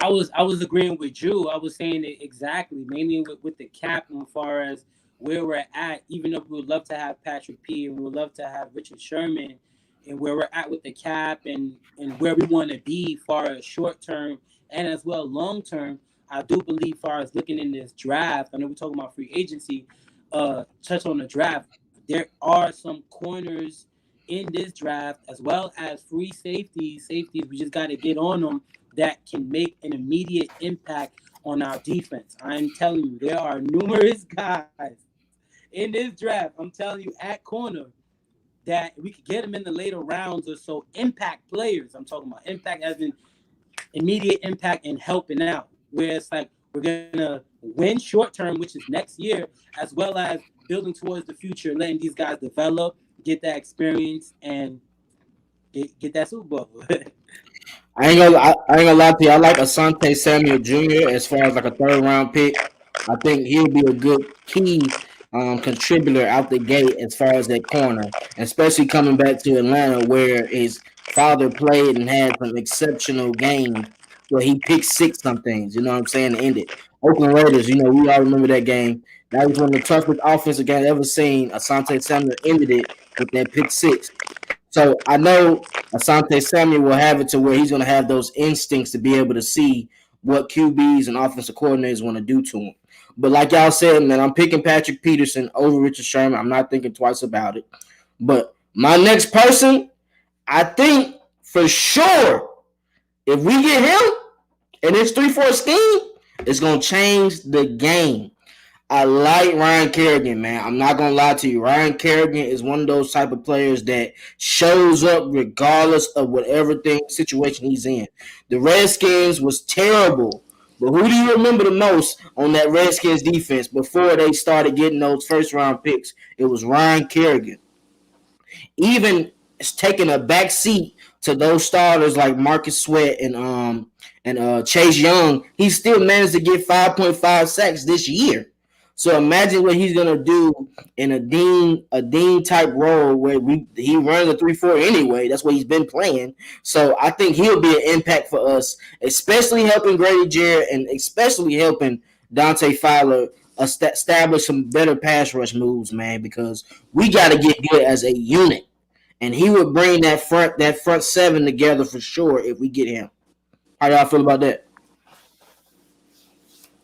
I was agreeing with Drew. I was saying it exactly, mainly with the cap as far as where we're at. Even though we would love to have Patrick P and we would love to have Richard Sherman, and where we're at with the cap and where we want to be far as short term and as well long term, I do believe far as looking in this draft, I know we're talking about free agency, touch on the draft, there are some corners in this draft as well as free safeties. We just got to get on them that can make an immediate impact on our defense. I'm telling you, there are numerous guys in this draft, I'm telling you, at corner that we could get them in the later rounds or so. Impact players. I'm talking about impact as in immediate impact and helping out. Where it's like we're going to win short term, which is next year, as well as building towards the future, letting these guys develop, get that experience, and get that Super Bowl. I ain't gonna lie to you. I like Asante Samuel Jr. as far as like a third round pick. I think he'll be a good key contributor out the gate as far as that corner, especially coming back to Atlanta where his father played and had some exceptional games where he picked six some things. You know what I'm saying? To end it. Oakland Raiders. You know we all remember that game. That was one of the toughest offensive games I've ever seen. Asante Samuel ended it with that pick six. So I know Asante Samuel will have it to where he's going to have those instincts to be able to see what QBs and offensive coordinators want to do to him. But like y'all said, man, I'm picking Patrick Peterson over Richard Sherman. I'm not thinking twice about it. But my next person, I think for sure, if we get him and this 3-4 scheme, it's going to change the game. I like Ryan Kerrigan, man. I'm not going to lie to you. Ryan Kerrigan is one of those type of players that shows up regardless of whatever situation he's in. The Redskins was terrible. But who do you remember the most on that Redskins defense before they started getting those first-round picks? It was Ryan Kerrigan. Even taking a back seat to those starters like Marcus Sweat and Chase Young, he still managed to get 5.5 sacks this year. So imagine what he's gonna do in a Dean type role where he runs a 3-4 anyway. That's what he's been playing. So I think he'll be an impact for us, especially helping Grady Jarrett and especially helping Dante Fowler establish some better pass rush moves, man. Because we got to get good as a unit, and he would bring that front seven together for sure if we get him. How y'all feel about that?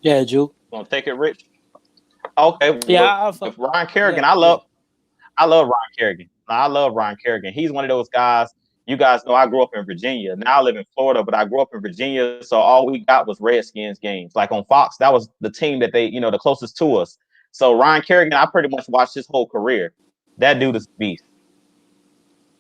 Yeah, Drew. Gonna take it, Rich. Okay, Yeah, with Ryan Kerrigan, yeah. I love Ryan Kerrigan. I love Ryan Kerrigan. He's one of those guys. You guys know I grew up in Virginia. Now I live in Florida, but I grew up in Virginia, so all we got was Redskins games. Like on Fox, that was the team that they, the closest to us. So Ryan Kerrigan, I pretty much watched his whole career. That dude is a beast.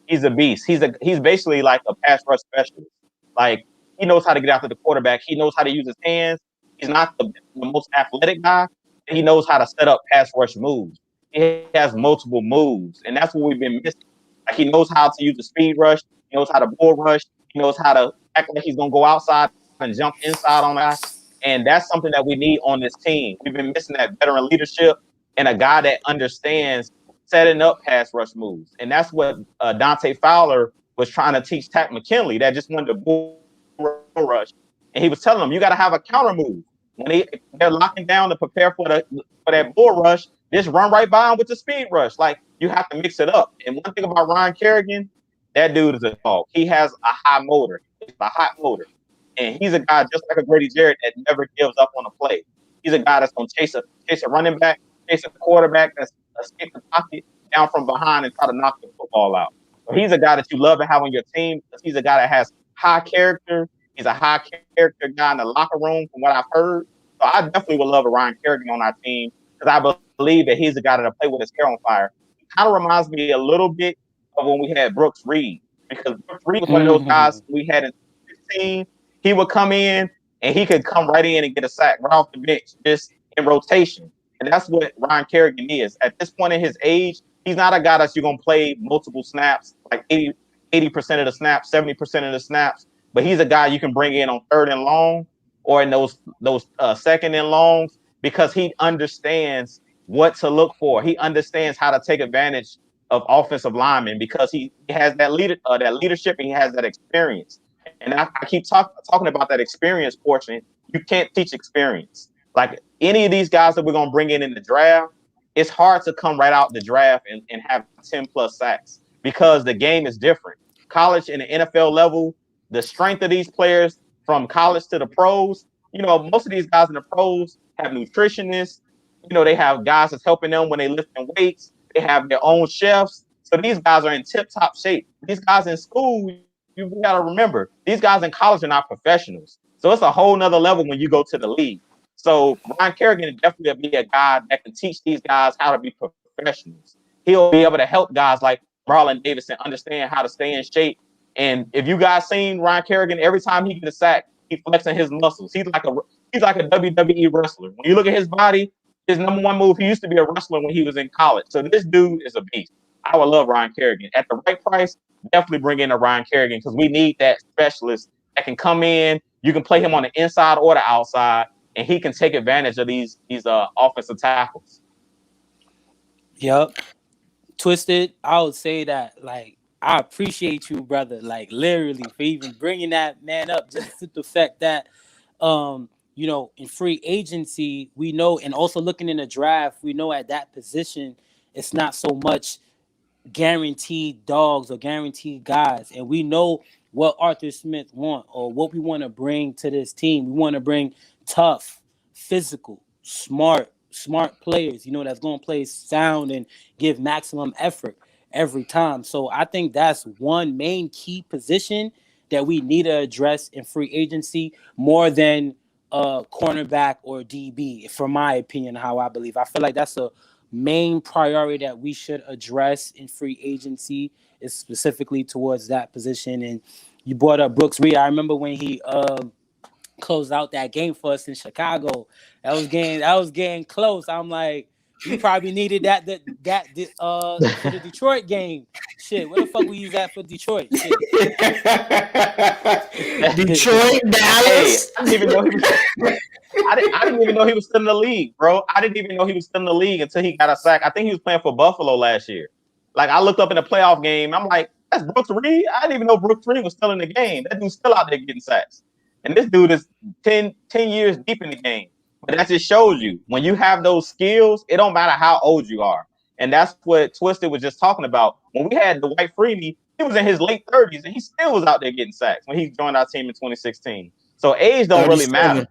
He's a beast. He's basically like a pass rush specialist. Like he knows how to get after the quarterback. He knows how to use his hands. He's not the most athletic guy. He knows how to set up pass rush moves. He has multiple moves, and that's what we've been missing. Like he knows how to use the speed rush. He knows how to bull rush. He knows how to act like he's gonna go outside and jump inside on that. And that's something that we need on this team. We've been missing that veteran leadership and a guy that understands setting up pass rush moves. And that's what Dante Fowler was trying to teach Takk McKinley, that just wanted to bull rush. And he was telling them, you got to have a counter move. When they're locking down to prepare for that bull rush, just run right by him with the speed rush. Like, you have to mix it up. And one thing about Ryan Kerrigan, that dude is a dog. He has a high motor. It's a hot motor. And he's a guy just like a Grady Jarrett that never gives up on a play. He's a guy that's going to chase a running back, chase a quarterback that's escape the pocket down from behind and try to knock the football out. So he's a guy that you love to have on your team because he's a guy that has high character. He's a high character guy in the locker room from what I've heard. So I definitely would love a Ryan Kerrigan on our team because I believe that he's a guy that'll play with his hair on fire. It kind of reminds me a little bit of when we had Brooks Reed, because Brooks Reed was one of those guys we had in 2016. He would come in and he could come right in and get a sack right off the bench, just in rotation. And that's what Ryan Kerrigan is. At this point in his age, he's not a guy that you're going to play multiple snaps, like 80% of the snaps, 70% of the snaps. But he's a guy you can bring in on 3rd and long or in those 2nd and longs because he understands what to look for. He understands how to take advantage of offensive linemen because he has that leadership and he has that experience. And I keep talking about that experience portion. You can't teach experience. Like any of these guys that we're going to bring in the draft, it's hard to come right out the draft and have 10 plus sacks because the game is different. College and the NFL level, the strength of these players from college to the pros, most of these guys in the pros have nutritionists. They have guys that's helping them when they lifting weights. They have their own chefs. So these guys are in tip-top shape. These guys in school, you got to remember, these guys in college are not professionals. So it's a whole nother level when you go to the league. So Ryan Kerrigan definitely be a guy that can teach these guys how to be professionals. He'll be able to help guys like Marlon Davidson understand how to stay in shape. And if you guys seen Ryan Kerrigan, every time he gets a sack, he flexing his muscles. He's like a WWE wrestler. When you look at his body, his number one move, he used to be a wrestler when he was in college. So this dude is a beast. I would love Ryan Kerrigan. At the right price, definitely bring in a Ryan Kerrigan because we need that specialist that can come in. You can play him on the inside or the outside, and he can take advantage of these offensive tackles. Yep. Twisted, I would say that, like, I appreciate you, brother, like, literally, for even bringing that man up, just to the fact that, in free agency, we know, and also looking in the draft, we know at that position, it's not so much guaranteed dogs or guaranteed guys. And we know what Arthur Smith want or what we want to bring to this team. We want to bring tough, physical, smart players, that's going to play sound and give maximum effort every time. So I think that's one main key position that we need to address in free agency more than cornerback or DB, from my opinion, how I believe. I feel like that's a main priority that we should address in free agency, is specifically towards that position. And you brought up Brooks Reed. I remember when he closed out that game for us in Chicago. That was getting close. I'm like, we probably needed that for the Detroit game. Shit, where the fuck we use that for Detroit? Shit. Detroit, Dallas. I didn't even know he was still in the league, bro. I didn't even know he was still in the league until he got a sack. I think he was playing for Buffalo last year. Like, I looked up in the playoff game. I'm like, that's Brooks Reed? I didn't even know Brooks Reed was still in the game. That dude's still out there getting sacks. And this dude is 10 years deep in the game. But that just shows you, when you have those skills, it don't matter how old you are. And that's what Twisted was just talking about. When we had Dwight Freeney, he was in his late 30s, and he still was out there getting sacks when he joined our team in 2016. So age don't really matter.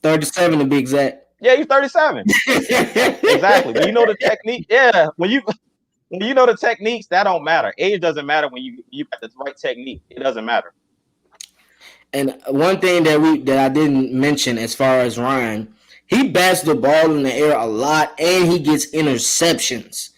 37 to be exact. Yeah, he's 37. Exactly. But you know the technique. Yeah, when you know the techniques, that don't matter. Age doesn't matter when you got the right technique. It doesn't matter. And one thing that I didn't mention as far as Ryan, he bats the ball in the air a lot, and he gets interceptions.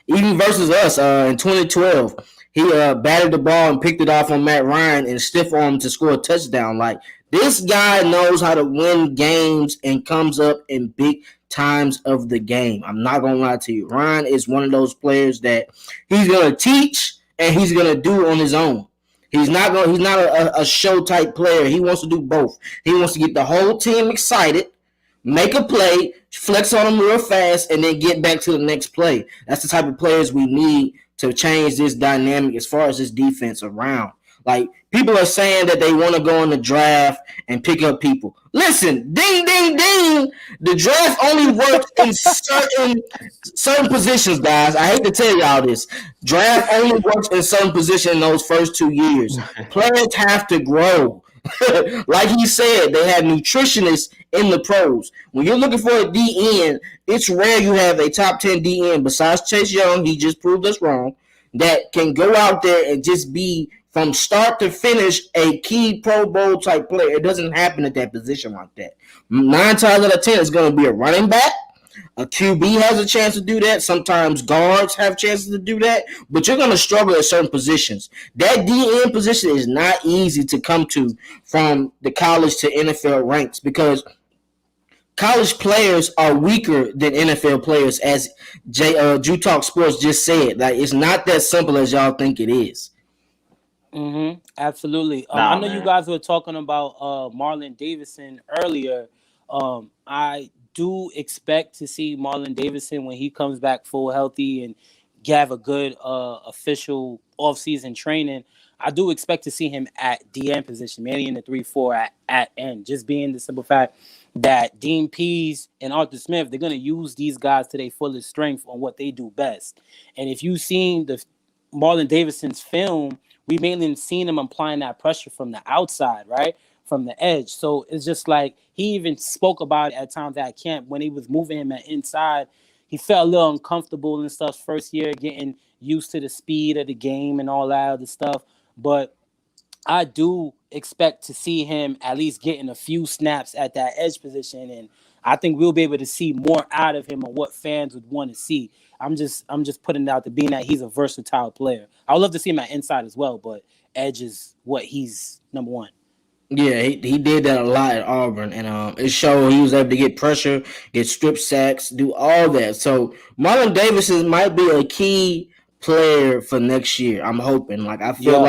Even versus us in 2012, he batted the ball and picked it off on Matt Ryan and stiff armed to score a touchdown. Like, this guy knows how to win games and comes up in big times of the game. I'm not gonna lie to you. Ryan is one of those players that he's gonna teach and he's gonna do on his own. He's not a show type player. He wants to do both. He wants to get the whole team excited, make a play, flex on them real fast, and then get back to the next play. That's the type of players we need to change this dynamic as far as this defense around. Like, people are saying that they want to go in the draft and pick up people. Listen, ding, ding, ding. The draft only works in certain positions, guys. I hate to tell y'all this. Draft only works in certain positions in those first 2 years. Players have to grow. Like he said, they have nutritionists in the pros. When you're looking for a DN, it's rare you have a top 10 DN besides Chase Young. He just proved us wrong. That can go out there and just be from start to finish a key Pro Bowl type player. It doesn't happen at that position like that. 9 times out of 10 is going to be a running back. A QB has a chance to do that. Sometimes guards have chances to do that, but you're going to struggle at certain positions. That DN position is not easy to come to from the college to NFL ranks because college players are weaker than NFL players, as Drew Talk Sports just said. Like, it's not that simple as y'all think it is. Mm-hmm. Absolutely. I know you guys were talking about Marlon Davidson earlier. I do expect to see Marlon Davidson when he comes back full healthy and have a good official offseason training. I do expect to see him at DN position, mainly in the 3-4 at end. Just being the simple fact that Dean Pease and Arthur Smith, they're going to use these guys to their fullest strength on what they do best. And if you've seen the Marlon Davidson's film, we mainly seen him applying that pressure from the outside, right? From the edge. So it's just like he even spoke about it at times at camp when he was moving him at inside. He felt a little uncomfortable and stuff first year, getting used to the speed of the game and all that other stuff. But I do expect to see him at least getting a few snaps at that edge position. And I think we'll be able to see more out of him and what fans would want to see. I'm just putting it out to being that he's a versatile player. I would love to see him at inside as well, but edge is what he's number one. Yeah, he did that a lot at Auburn, and it showed he was able to get pressure, get strip sacks, do all that. So Marlon Davidson might be a key player for next year. I'm hoping. Like, I feel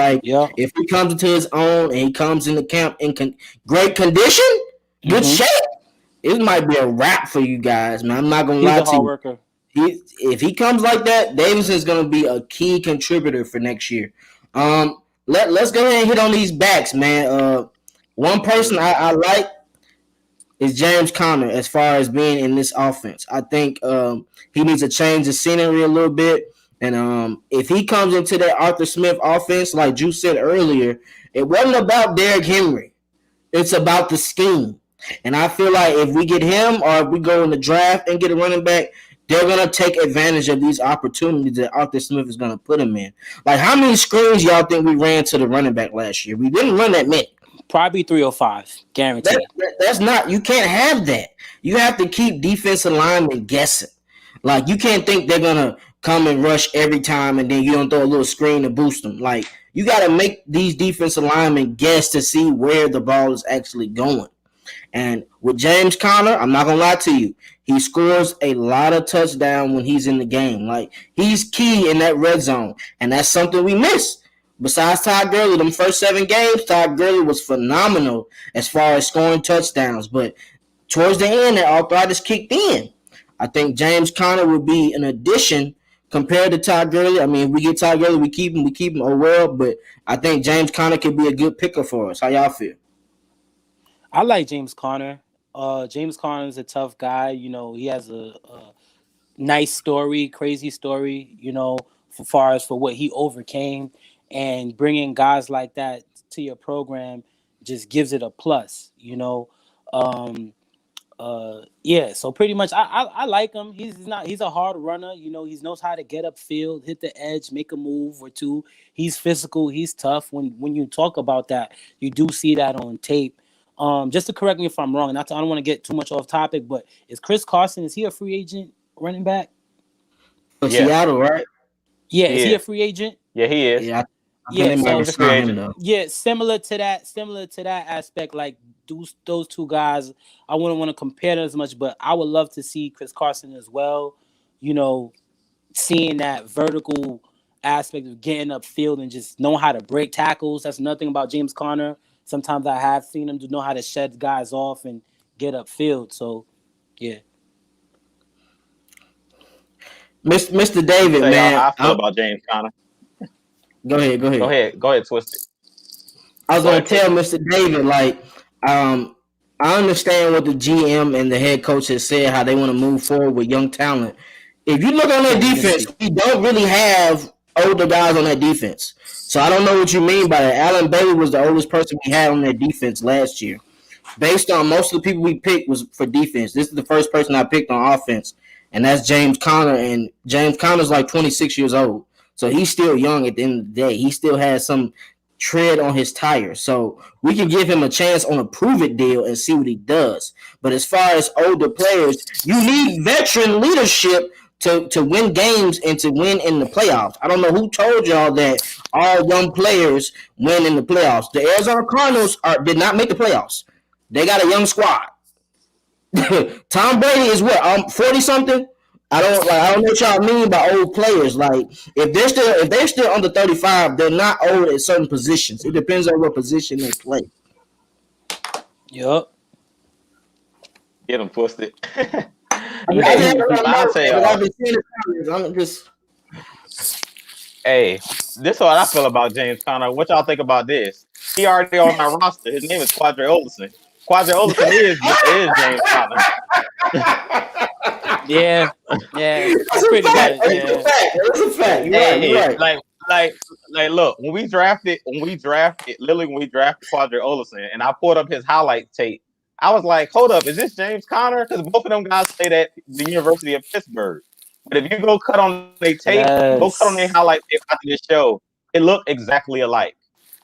if he comes into his own and he comes into camp in great condition, good shape, it might be a wrap for you guys, man. I'm not gonna lie to you. He's a hard worker. If he comes like that, Davidson is going to be a key contributor for next year. Let's go ahead and hit on these backs, man. One person I like is James Conner as far as being in this offense. I think he needs to change the scenery a little bit. And if he comes into that Arthur Smith offense, like Drew said earlier, it wasn't about Derrick Henry. It's about the scheme. And I feel like if we get him or if we go in the draft and get a running back, they're going to take advantage of these opportunities that Arthur Smith is going to put him in. Like, how many screens y'all think we ran to the running back last year? We didn't run that many. Probably 3 or 5, guaranteed. That's not – you can't have that. You have to keep defensive linemen guessing. Like, you can't think they're going to come and rush every time and then you don't throw a little screen to boost them. Like, you got to make these defensive linemen guess to see where the ball is actually going. And with James Conner, I'm not going to lie to you, he scores a lot of touchdowns when he's in the game. Like, he's key in that red zone, and that's something we missed. Besides Todd Gurley, them first 7 games, Todd Gurley was phenomenal as far as scoring touchdowns. But towards the end, that arthritis kicked in. I think James Conner will be an addition compared to Todd Gurley. I mean, if we get Todd Gurley, we keep him, oh well. But I think James Conner could be a good picker for us. How y'all feel? I like James Conner. James Conner is a tough guy. You know, he has a nice story, crazy story, you know, as far as for what he overcame. And bringing guys like that to your program just gives it a plus, you know. Yeah, so pretty much I like him. He's a hard runner, you know, he knows how to get upfield, hit the edge, make a move or two. He's physical, he's tough. When you talk about that, you do see that on tape. Just to correct me if I'm wrong, I don't want to get too much off topic, but is Chris Carson, is he a free agent running back? For Seattle, right? Yeah, is he a free agent? Yeah, he is. Yeah, similar to that aspect, like those two guys, I wouldn't want to compare them as much, but I would love to see Chris Carson as well. You know, seeing that vertical aspect of getting upfield and just knowing how to break tackles. That's another thing about James Conner. Sometimes I have seen him to know how to shed guys off and get upfield. So, yeah. Mr. David, man. How I feel about James Conner. Go ahead, Twisted. I was going to tell Mr. David, like, I understand what the GM and the head coach has said, how they want to move forward with young talent. If you look on their defense, we don't really have older guys on that defense. So I don't know what you mean by that. Allen Bailey was the oldest person we had on that defense last year. Based on most of the people we picked was for defense. This is the first person I picked on offense, and that's James Conner. And James Conner's like 26 years old. So he's still young at the end of the day. He still has some tread on his tire. So we can give him a chance on a prove-it deal and see what he does. But as far as older players, you need veteran leadership to win games and to win in the playoffs. I don't know who told y'all that all young players win in the playoffs. The Arizona Cardinals did not make the playoffs. They got a young squad. Tom Brady is what, 40-something? I don't know what y'all mean by old players. Like if they're still under 35, they're not old at certain positions. It depends on what position they play. Yup. Get them twisted. I'll say hey, this is what I feel about James Conner. What y'all think about this? He already on my roster. His name is Quadri Olson. Quadri Olson is James Conner. Yeah, that's pretty good. That's a fact. You're right. Like, look, when we drafted Quadri Olson, and I pulled up his highlight tape, I was like, hold up, is this James Conner? Because both of them guys played at the University of Pittsburgh. But if you go cut on their tape, go cut on their highlight tape after this show, it looked exactly alike.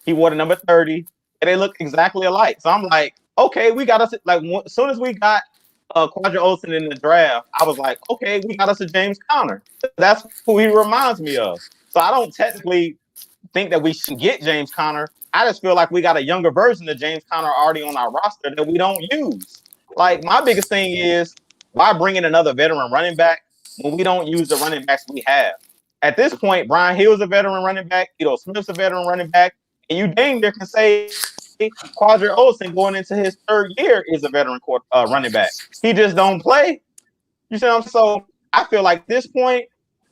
He wore the number 30, and they look exactly alike. So I'm like, okay, we got us, like, as soon as we got Quadri Olson in the draft, I was like, okay, we got us a James Conner. That's who he reminds me of. So I don't technically think that we should get James Conner. I just feel like we got a younger version of James Conner already on our roster that we don't use. Like, my biggest thing is, why bring in another veteran running back when we don't use the running backs we have? At this point, Brian Hill's a veteran running back, Ito Smith's a veteran running back, and you dang near can say Quadri Olson going into his third year is a veteran running back. He just don't play. You see what I'm saying? So I feel like at this point,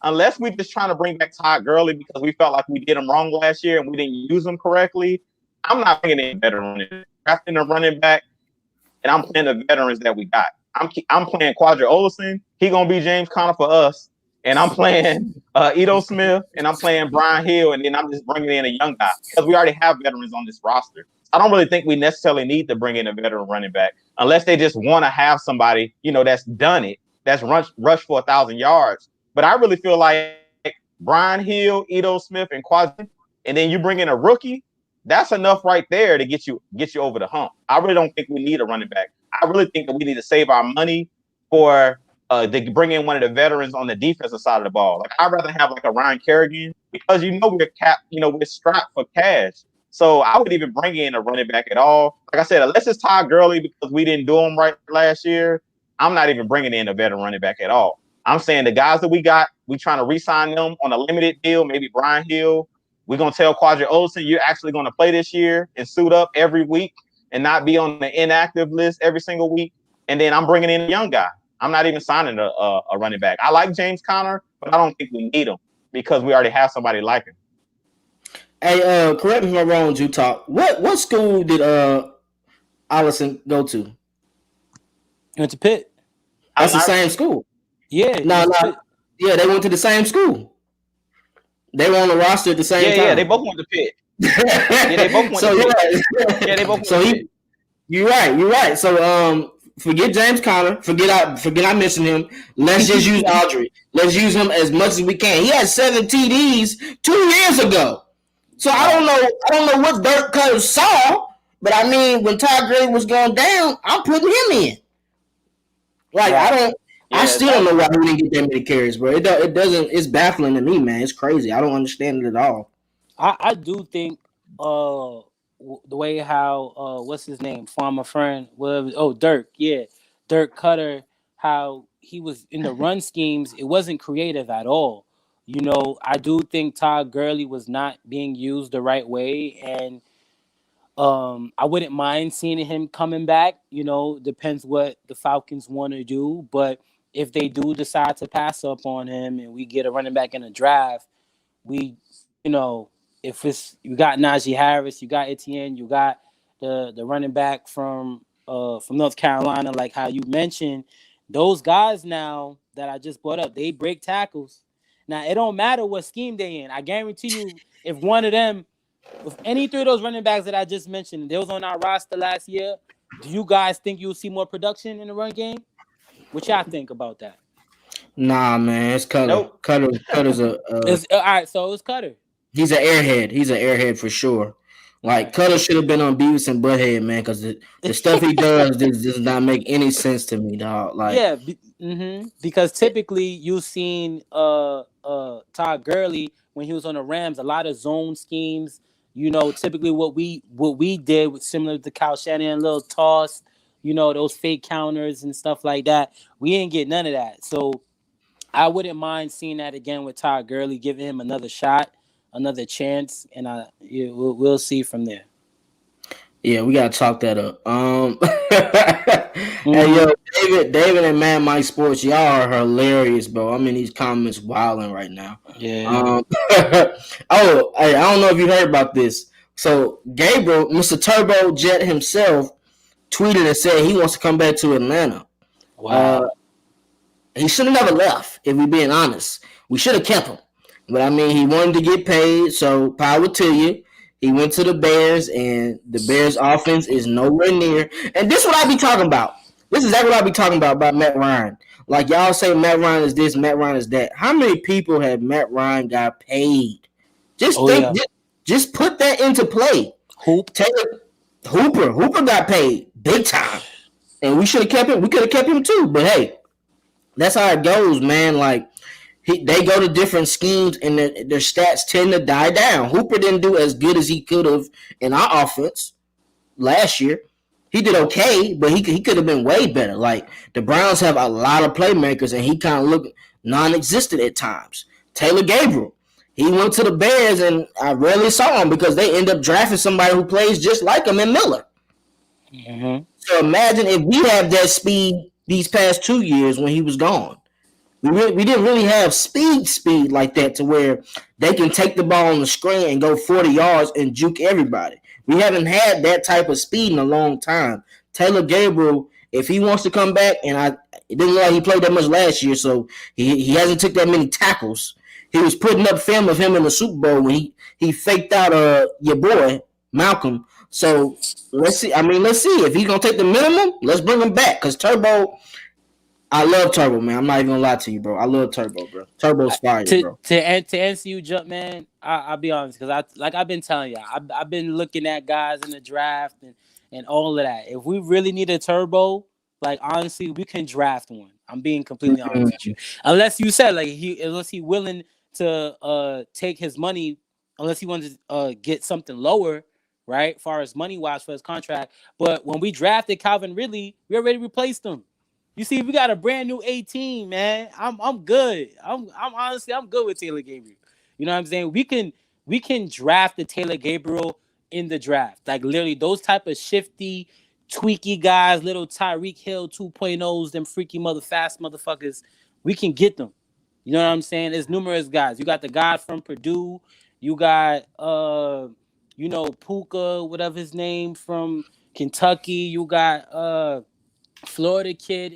unless we just trying to bring back Todd Gurley because we felt like we did him wrong last year and we didn't use him correctly, I'm not bringing in veteran. Drafting a running back, and I'm playing the veterans that we got. I'm playing Quadri Olson. He gonna be James Conner for us, and I'm playing Ito Smith, and I'm playing Brian Hill, and then I'm just bringing in a young guy because we already have veterans on this roster. I don't really think we necessarily need to bring in a veteran running back unless they just want to have somebody, that's done it, that's rushed for 1,000 yards. But I really feel like Brian Hill, Ito Smith, and Quadri, and then you bring in a rookie, that's enough right there to get you over the hump. I really don't think we need a running back. I really think that we need to save our money for to bring in one of the veterans on the defensive side of the ball. Like, I'd rather have like a Ryan Kerrigan because we're capped, we're strapped for cash. So I would even bring in a running back at all. Like I said, unless it's Todd Gurley because we didn't do him right last year, I'm not even bringing in a veteran running back at all. I'm saying the guys that we got, we trying to re-sign them on a limited deal, maybe Brian Hill. We're going to tell Quadri Olson, you're actually going to play this year and suit up every week and not be on the inactive list every single week. And then I'm bringing in a young guy. I'm not even signing a running back. I like James Conner, but I don't think we need him because we already have somebody like him. Hey, correct me if I'm wrong, Utah. What school did Allison go to? He went to Pitt. That's the same school. Yeah. Yeah, they went to the same school. They were on the roster at the same time. Yeah, they both went to Pitt. Yeah, they both went to Pitt. Yeah, they both went to Pitt. You're right. So, Forget James Conner. Forget I mentioned him. Let's just use Audrey. Let's use him as much as we can. He had 7 TDs 2 years ago. So I don't know what Dirk Cutter saw, but I mean, when Todd Gurley was going down, I'm putting him in. Like I still don't know why he didn't get that many carries, bro. It doesn't. It's baffling to me, man. It's crazy. I don't understand it at all. I do think the way how what's his name, former friend, Dirk, Dirk Cutter, how he was in the run schemes, it wasn't creative at all. You know, I do think Todd Gurley was not being used the right way, and I wouldn't mind seeing him coming back. You know, depends what the Falcons want to do, but if they do decide to pass up on him and we get a running back in a draft, we, you know, if it's you got Najee Harris, you got Etienne, you got the running back from North Carolina, like how you mentioned, those guys now that I just brought up, they break tackles. Now it don't matter what scheme they in. I guarantee you, if one of them, if any 3 of those running backs that I just mentioned, they was on our roster last year, do you guys think you'll see more production in the run game? What y'all think about that? Nah, man, it's Cutter. Nope. Cutter's a. All right, so it's Cutter. He's an airhead. He's an airhead for sure. Like Cutter should have been on Beavis and Butthead, man, because the stuff he does does not make any sense to me, dog. Like, because typically you've seen Todd Gurley when he was on the Rams, a lot of zone schemes. You know, typically what we did was similar to Kyle Shanahan, little toss. You know, those fake counters and stuff like that. We didn't get none of that. So I wouldn't mind seeing that again with Todd Gurley, giving him another shot, another chance, and we'll see from there. Yeah, we gotta talk that up. Hey, yo, David and Mad Mike Sports, y'all are hilarious, bro. I'm in these comments wilding right now. Yeah. I don't know if you heard about this. So Gabriel, Mr. Turbo Jet himself, tweeted and said he wants to come back to Atlanta. Wow. He should have never left, if we're being honest. We should have kept him. But, I mean, he wanted to get paid, so power to you. He went to the Bears, and the Bears' offense is nowhere near. And this is what I be talking about. This is exactly what I be talking about Matt Ryan. Like, y'all say Matt Ryan is this, Matt Ryan is that. How many people have Matt Ryan got paid? Just put that into play. Hooper got paid big time, and we should have kept him. We could have kept him too, but hey, that's how it goes, man. Like they go to different schemes, and their stats tend to die down. Hooper didn't do as good as he could have in our offense last year. He did okay, but he could have been way better. Like the Browns have a lot of playmakers, and he kind of looked non-existent at times. Taylor Gabriel. He went to the Bears, and I rarely saw him because they end up drafting somebody who plays just like him in Miller. Mm-hmm. So imagine if we have that speed these past 2 years when he was gone. We didn't really have speed like that to where they can take the ball on the screen and go 40 yards and juke everybody. We haven't had that type of speed in a long time. Taylor Gabriel, if he wants to come back, and it didn't look like he played that much last year, so he hasn't took that many tackles. He was putting up film of him in the Super Bowl when he faked out your boy Malcolm. So let's see. I mean, let's see if he's gonna take the minimum. Let's bring him back because Turbo. I love Turbo, man. I'm not even gonna lie to you, bro. I love Turbo, bro. Turbo's fire, bro. To answer you, Jump Man, I'll be honest because I've been telling y'all, I've been looking at guys in the draft and all of that. If we really need a Turbo, like honestly, we can draft one. I'm being completely honest with you. Unless you said unless he willing to take his money, unless he wants to get something lower, right? As far as money wise for his contract. But when we drafted Calvin Ridley, we already replaced him. You see, we got a brand new 18, man. I'm good. I'm honestly good with Taylor Gabriel. You know what I'm saying? We can draft the Taylor Gabriel in the draft. Like literally those type of shifty, tweaky guys, little Tyreek Hill 2.0s, them freaky fast motherfuckers. We can get them. You know what I'm saying? There's numerous guys. You got the guy from Purdue. You got Puka, whatever his name, from Kentucky. You got Florida kid.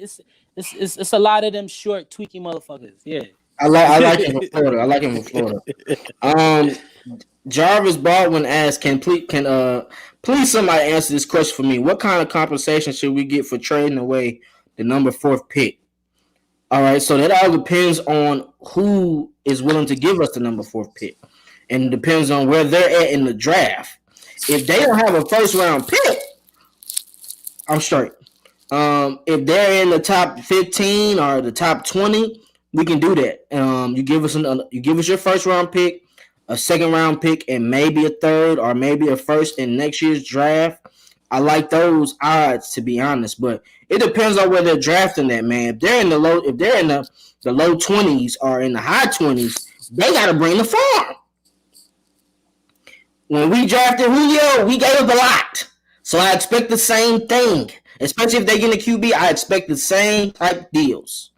It's a lot of them short, tweaky motherfuckers. Yeah. I like him from Florida. Jarvis Baldwin asked, can Please, somebody answer this question for me. What kind of compensation should we get for trading away the number 4th pick? All right, so that all depends on who is willing to give us the number 4th pick, and it depends on where they're at in the draft. If they don't have a first round pick, I'm straight. If they're in the top 15 or the top 20, we can do that. You give us your first round pick, a second round pick, and maybe a third or maybe a first in next year's draft. I like those odds, to be honest, but it depends on where they're drafting that, man. If they're in the low 20s or in the high 20s, they got to bring the farm. When we drafted Julio, we gave up a lot, so I expect the same thing. Especially if they get a QB, I expect the same type deals.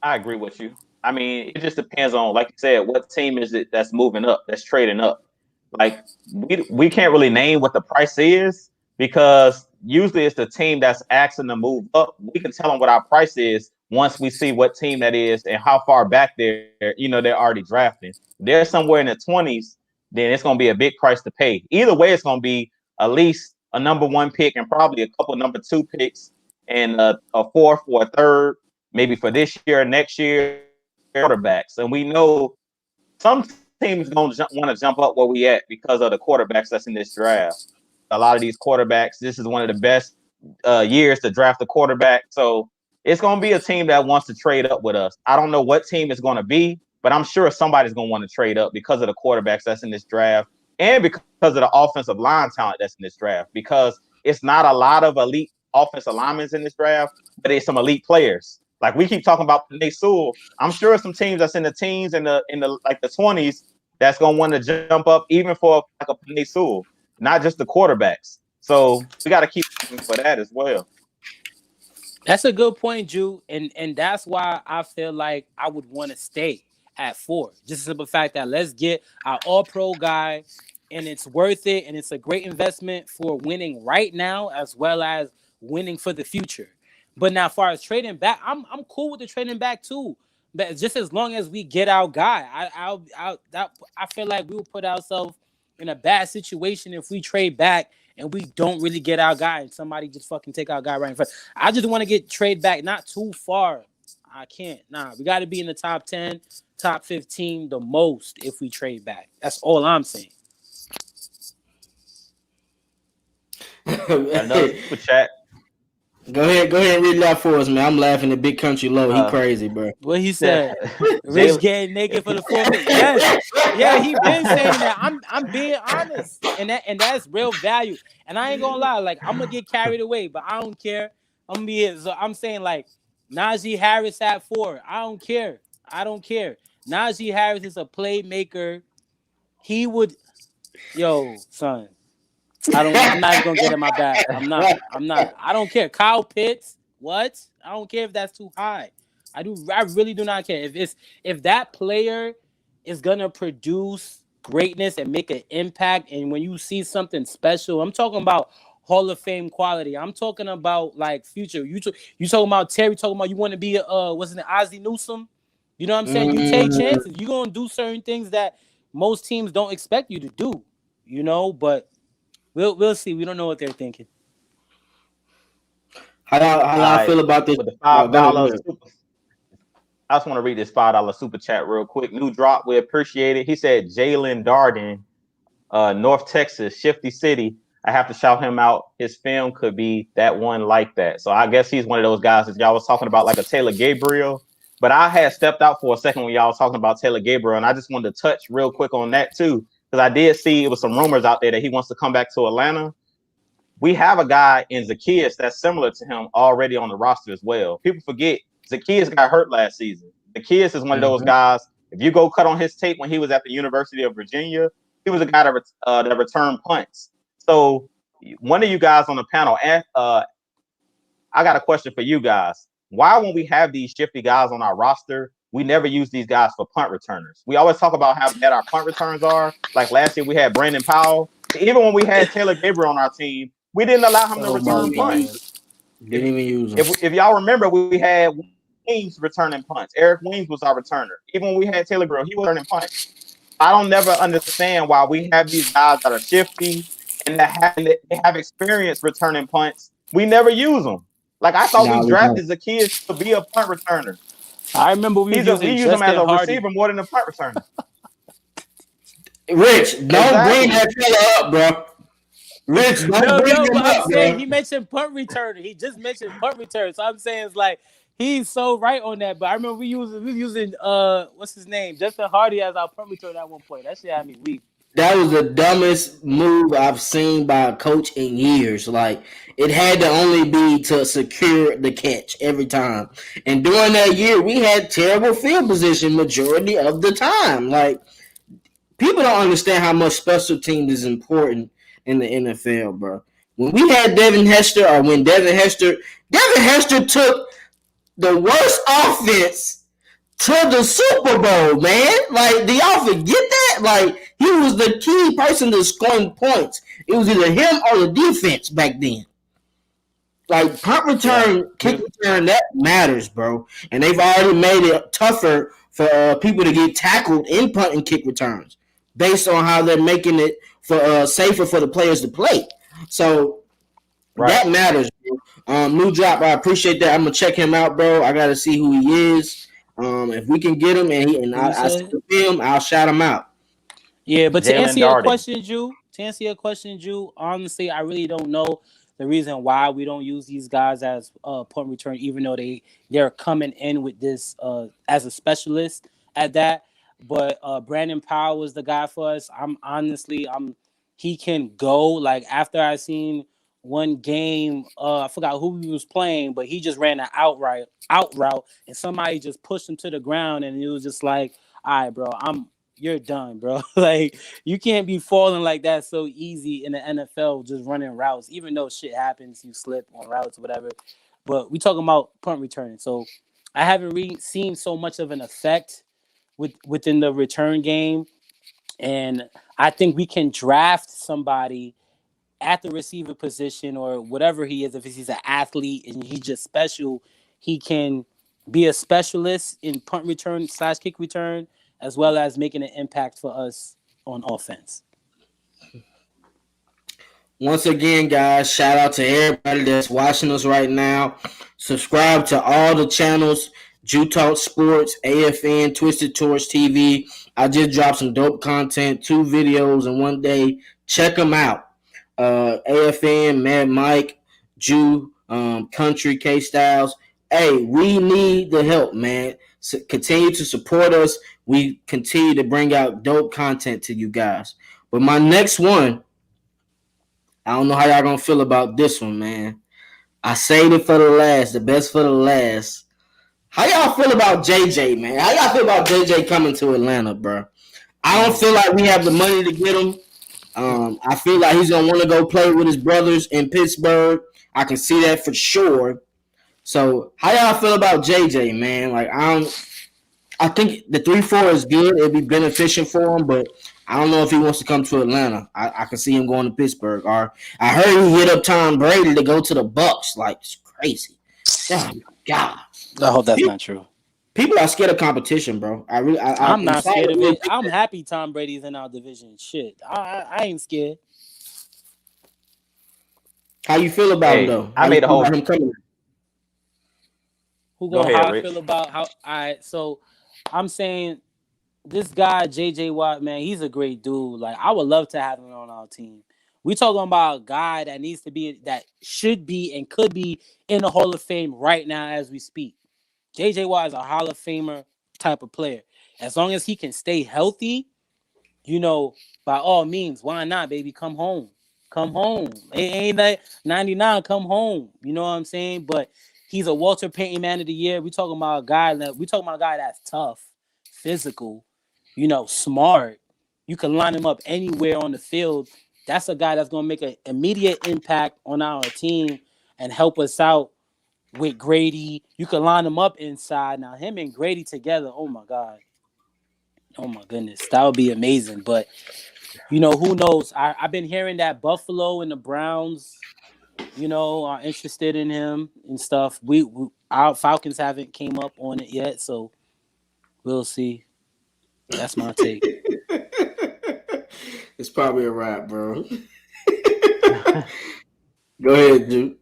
I agree with you. I mean, it just depends on, like you said, what team is it that's moving up, that's trading up. Like, we can't really name what the price is because usually it's the team that's asking to move up. We can tell them what our price is once we see what team that is and how far back they're already drafting. If they're somewhere in the 20s, then it's going to be a big price to pay. Either way, it's going to be at least a number 1 pick and probably a couple number 2 picks and a 4th or a 3rd, maybe for this year, next year, quarterbacks. And we know some teams going to want to jump up where we at because of the quarterbacks that's in this draft. A lot of these quarterbacks, this is one of the best years to draft a quarterback. So it's going to be a team that wants to trade up with us. I don't know what team it's going to be, but I'm sure somebody's going to want to trade up because of the quarterbacks that's in this draft and because of the offensive line talent that's in this draft. Because it's not a lot of elite offensive linemen in this draft, but it's some elite players. Like we keep talking about Penei Sewell. I'm sure some teams that's in the teens and the 20s that's gonna want to jump up even for like a Penei Sewell, not just the quarterbacks. So we got to keep looking for that as well. That's a good point, Drew, and that's why I feel like I would want to stay at 4. Just the simple fact that let's get our all-pro guy, and it's worth it, and it's a great investment for winning right now as well as winning for the future. But now, as far as trading back, I'm cool with the trading back too. But just as long as we get our guy, I feel like we will put ourselves in a bad situation if we trade back and we don't really get our guy and somebody just fucking take our guy right in front. I just want to get trade back not too far. I can't. Nah, we got to be in the top 10, top 15 the most if we trade back. That's all I'm saying. Another super chat. Go ahead and read it out for us, man. I'm laughing at Big Country Low. He crazy, bro. What he said? Rich getting naked for the 4th. Yes, yeah, he been saying that. I'm being honest, and that's real value. And I ain't gonna lie, like I'm gonna get carried away, but I don't care. I'm saying like Najee Harris at 4. I don't care. Najee Harris is a playmaker. He would, son. I'm not gonna get in my bag. I'm not. I don't care. Kyle Pitts, what? I don't care if that's too high. I really do not care. If that player is gonna produce greatness and make an impact, and when you see something special, I'm talking about Hall of Fame quality. I'm talking about like future. You talking about Terry? Talking about you want to be Ozzie Newsome? You know what I'm saying? You take chances. You're gonna do certain things that most teams don't expect you to do. But. We'll see. We don't know what they're thinking. How I feel about this? With the $5 super, I just want to read this $5 super chat real quick. New drop. We appreciate it. He said Jalen Darden, North Texas, Shifty City. I have to shout him out. His film could be that one like that. So I guess he's one of those guys that y'all was talking about, like a Taylor Gabriel. But I had stepped out for a second when y'all was talking about Taylor Gabriel, and I just wanted to touch real quick on that too. Because I did see it was some rumors out there that he wants to come back to Atlanta. We have a guy in Zacchaeus that's similar to him already on the roster as well. People forget Zacchaeus got hurt last season. Zacchaeus is one of those guys. If you go cut on his tape when he was at the University of Virginia, he was a guy that returned punts. So one of you guys on the panel, I got a question for you guys. Why, when we have these shifty guys on our roster, we never use these guys for punt returners? We always talk about how bad our punt returns are. Like last year, we had Brandon Powell. Even when we had Taylor Gabriel on our team, we didn't allow him to return punts. Didn't even use him. If y'all remember, we had Weems returning punts. Eric Weems was our returner. Even when we had Taylor Gabriel, he was returning punts. I don't never understand why we have these guys that are shifty and they have experience returning punts. We never use them. Like I thought we drafted Zacchaeus to be a punt returner. I remember we use him as a receiver more than a punt returner. Rich, don't bring that fella up, bro. Rich, don't bring him up, bro. He mentioned punt returner. He just mentioned punt return. So I'm saying it's like he's so right on that. But I remember we using what's his name? Justin Hardy as our punt returner at one point. That shit had me weak. That was the dumbest move I've seen by a coach in years. Like, it had to only be to secure the catch every time. And during that year, we had terrible field position majority of the time. Like, people don't understand how much special teams is important in the NFL, bro. When we had Devin Hester took the worst offense to the Super Bowl, man. Like, do y'all forget that? Like, he was the key person to scoring points. It was either him or the defense back then. Like, punt return, kick return, that matters, bro. And they've already made it tougher for people to get tackled in punt and kick returns based on how they're making it for safer for the players to play. So that matters, bro. New drop, I appreciate that. I'm going to check him out, bro. I got to see who he is. If we can get him and I see the film, I'll shout him out. Yeah, but to answer your question, Drew, honestly, I really don't know the reason why we don't use these guys as punt return, even though they're coming in with this as a specialist at that. But Brandon Powell was the guy for us. He can go. Like, after I seen one game, I forgot who he was playing, but he just ran an out route, and somebody just pushed him to the ground, and it was just like, all right, bro, you're done, bro. Like, you can't be falling like that so easy in the NFL, just running routes, even though shit happens, you slip on routes or whatever. But we talking about punt returning, so I haven't seen so much of an effect within the return game, and I think we can draft somebody at the receiver position or whatever he is. If he's an athlete and he's just special, he can be a specialist in punt return / kick return, as well as making an impact for us on offense. Once again, guys, shout out to everybody that's watching us right now. Subscribe to all the channels, Jew Talk Sports, AFN, Twisted Torch TV. I just dropped some dope content, 2 videos in one day. Check them out. AFN, Mad Mike, Jew, Kuntry, KSTYLZ. Hey, we need the help, man. So continue to support us. We continue to bring out dope content to you guys. But my next one, I don't know how y'all gonna feel about this one, man. I saved it for the last, the best for the last. How y'all feel about JJ, man? How y'all feel about JJ coming to Atlanta, bro? I don't feel like we have the money to get him. I feel like he's gonna want to go play with his brothers in Pittsburgh. I can see that for sure. So, how y'all feel about JJ, man? Like, I think the 3-4 is good. It'd be beneficial for him, but I don't know if he wants to come to Atlanta. I can see him going to Pittsburgh. Or I heard he hit up Tom Brady to go to the Bucs. Like, it's crazy. Oh my God. I hope that's not true. People are scared of competition, bro. I'm not scared of it. I'm happy Tom Brady's in our division. Shit, I ain't scared. How you feel about him, though? I made a whole. How I feel about how? All right, so I'm saying this guy JJ Watt, man, he's a great dude. Like, I would love to have him on our team. We talking about a guy that needs to be, that should be and could be in the Hall of Fame right now as we speak. JJ Watt is a Hall of Famer type of player. As long as he can stay healthy, by all means, why not, baby? Come home. Come home. It ain't that 99, come home. You know what I'm saying? But he's a Walter Payton Man of the Year. We talking about a guy that's tough, physical, smart. You can line him up anywhere on the field. That's a guy that's going to make an immediate impact on our team and help us out with Grady. You can line him up inside. Now, him and Grady together, oh, my God. Oh, my goodness. That would be amazing. But, who knows? I've been hearing that Buffalo and the Browns, are interested in him and stuff. Our Falcons haven't came up on it yet, so we'll see. That's my take. It's probably a wrap, bro. Go ahead, dude.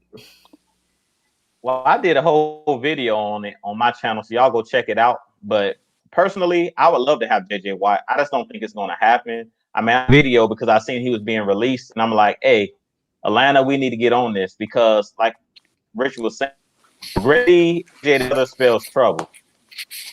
Well, I did a whole video on it on my channel, so y'all go check it out. But personally, I would love to have JJ Watt. I just don't think it's going to happen. I mean, I video because I seen he was being released, and I'm like, hey, Atlanta, we need to get on this because, like Rich was saying, Brady, JJ spells trouble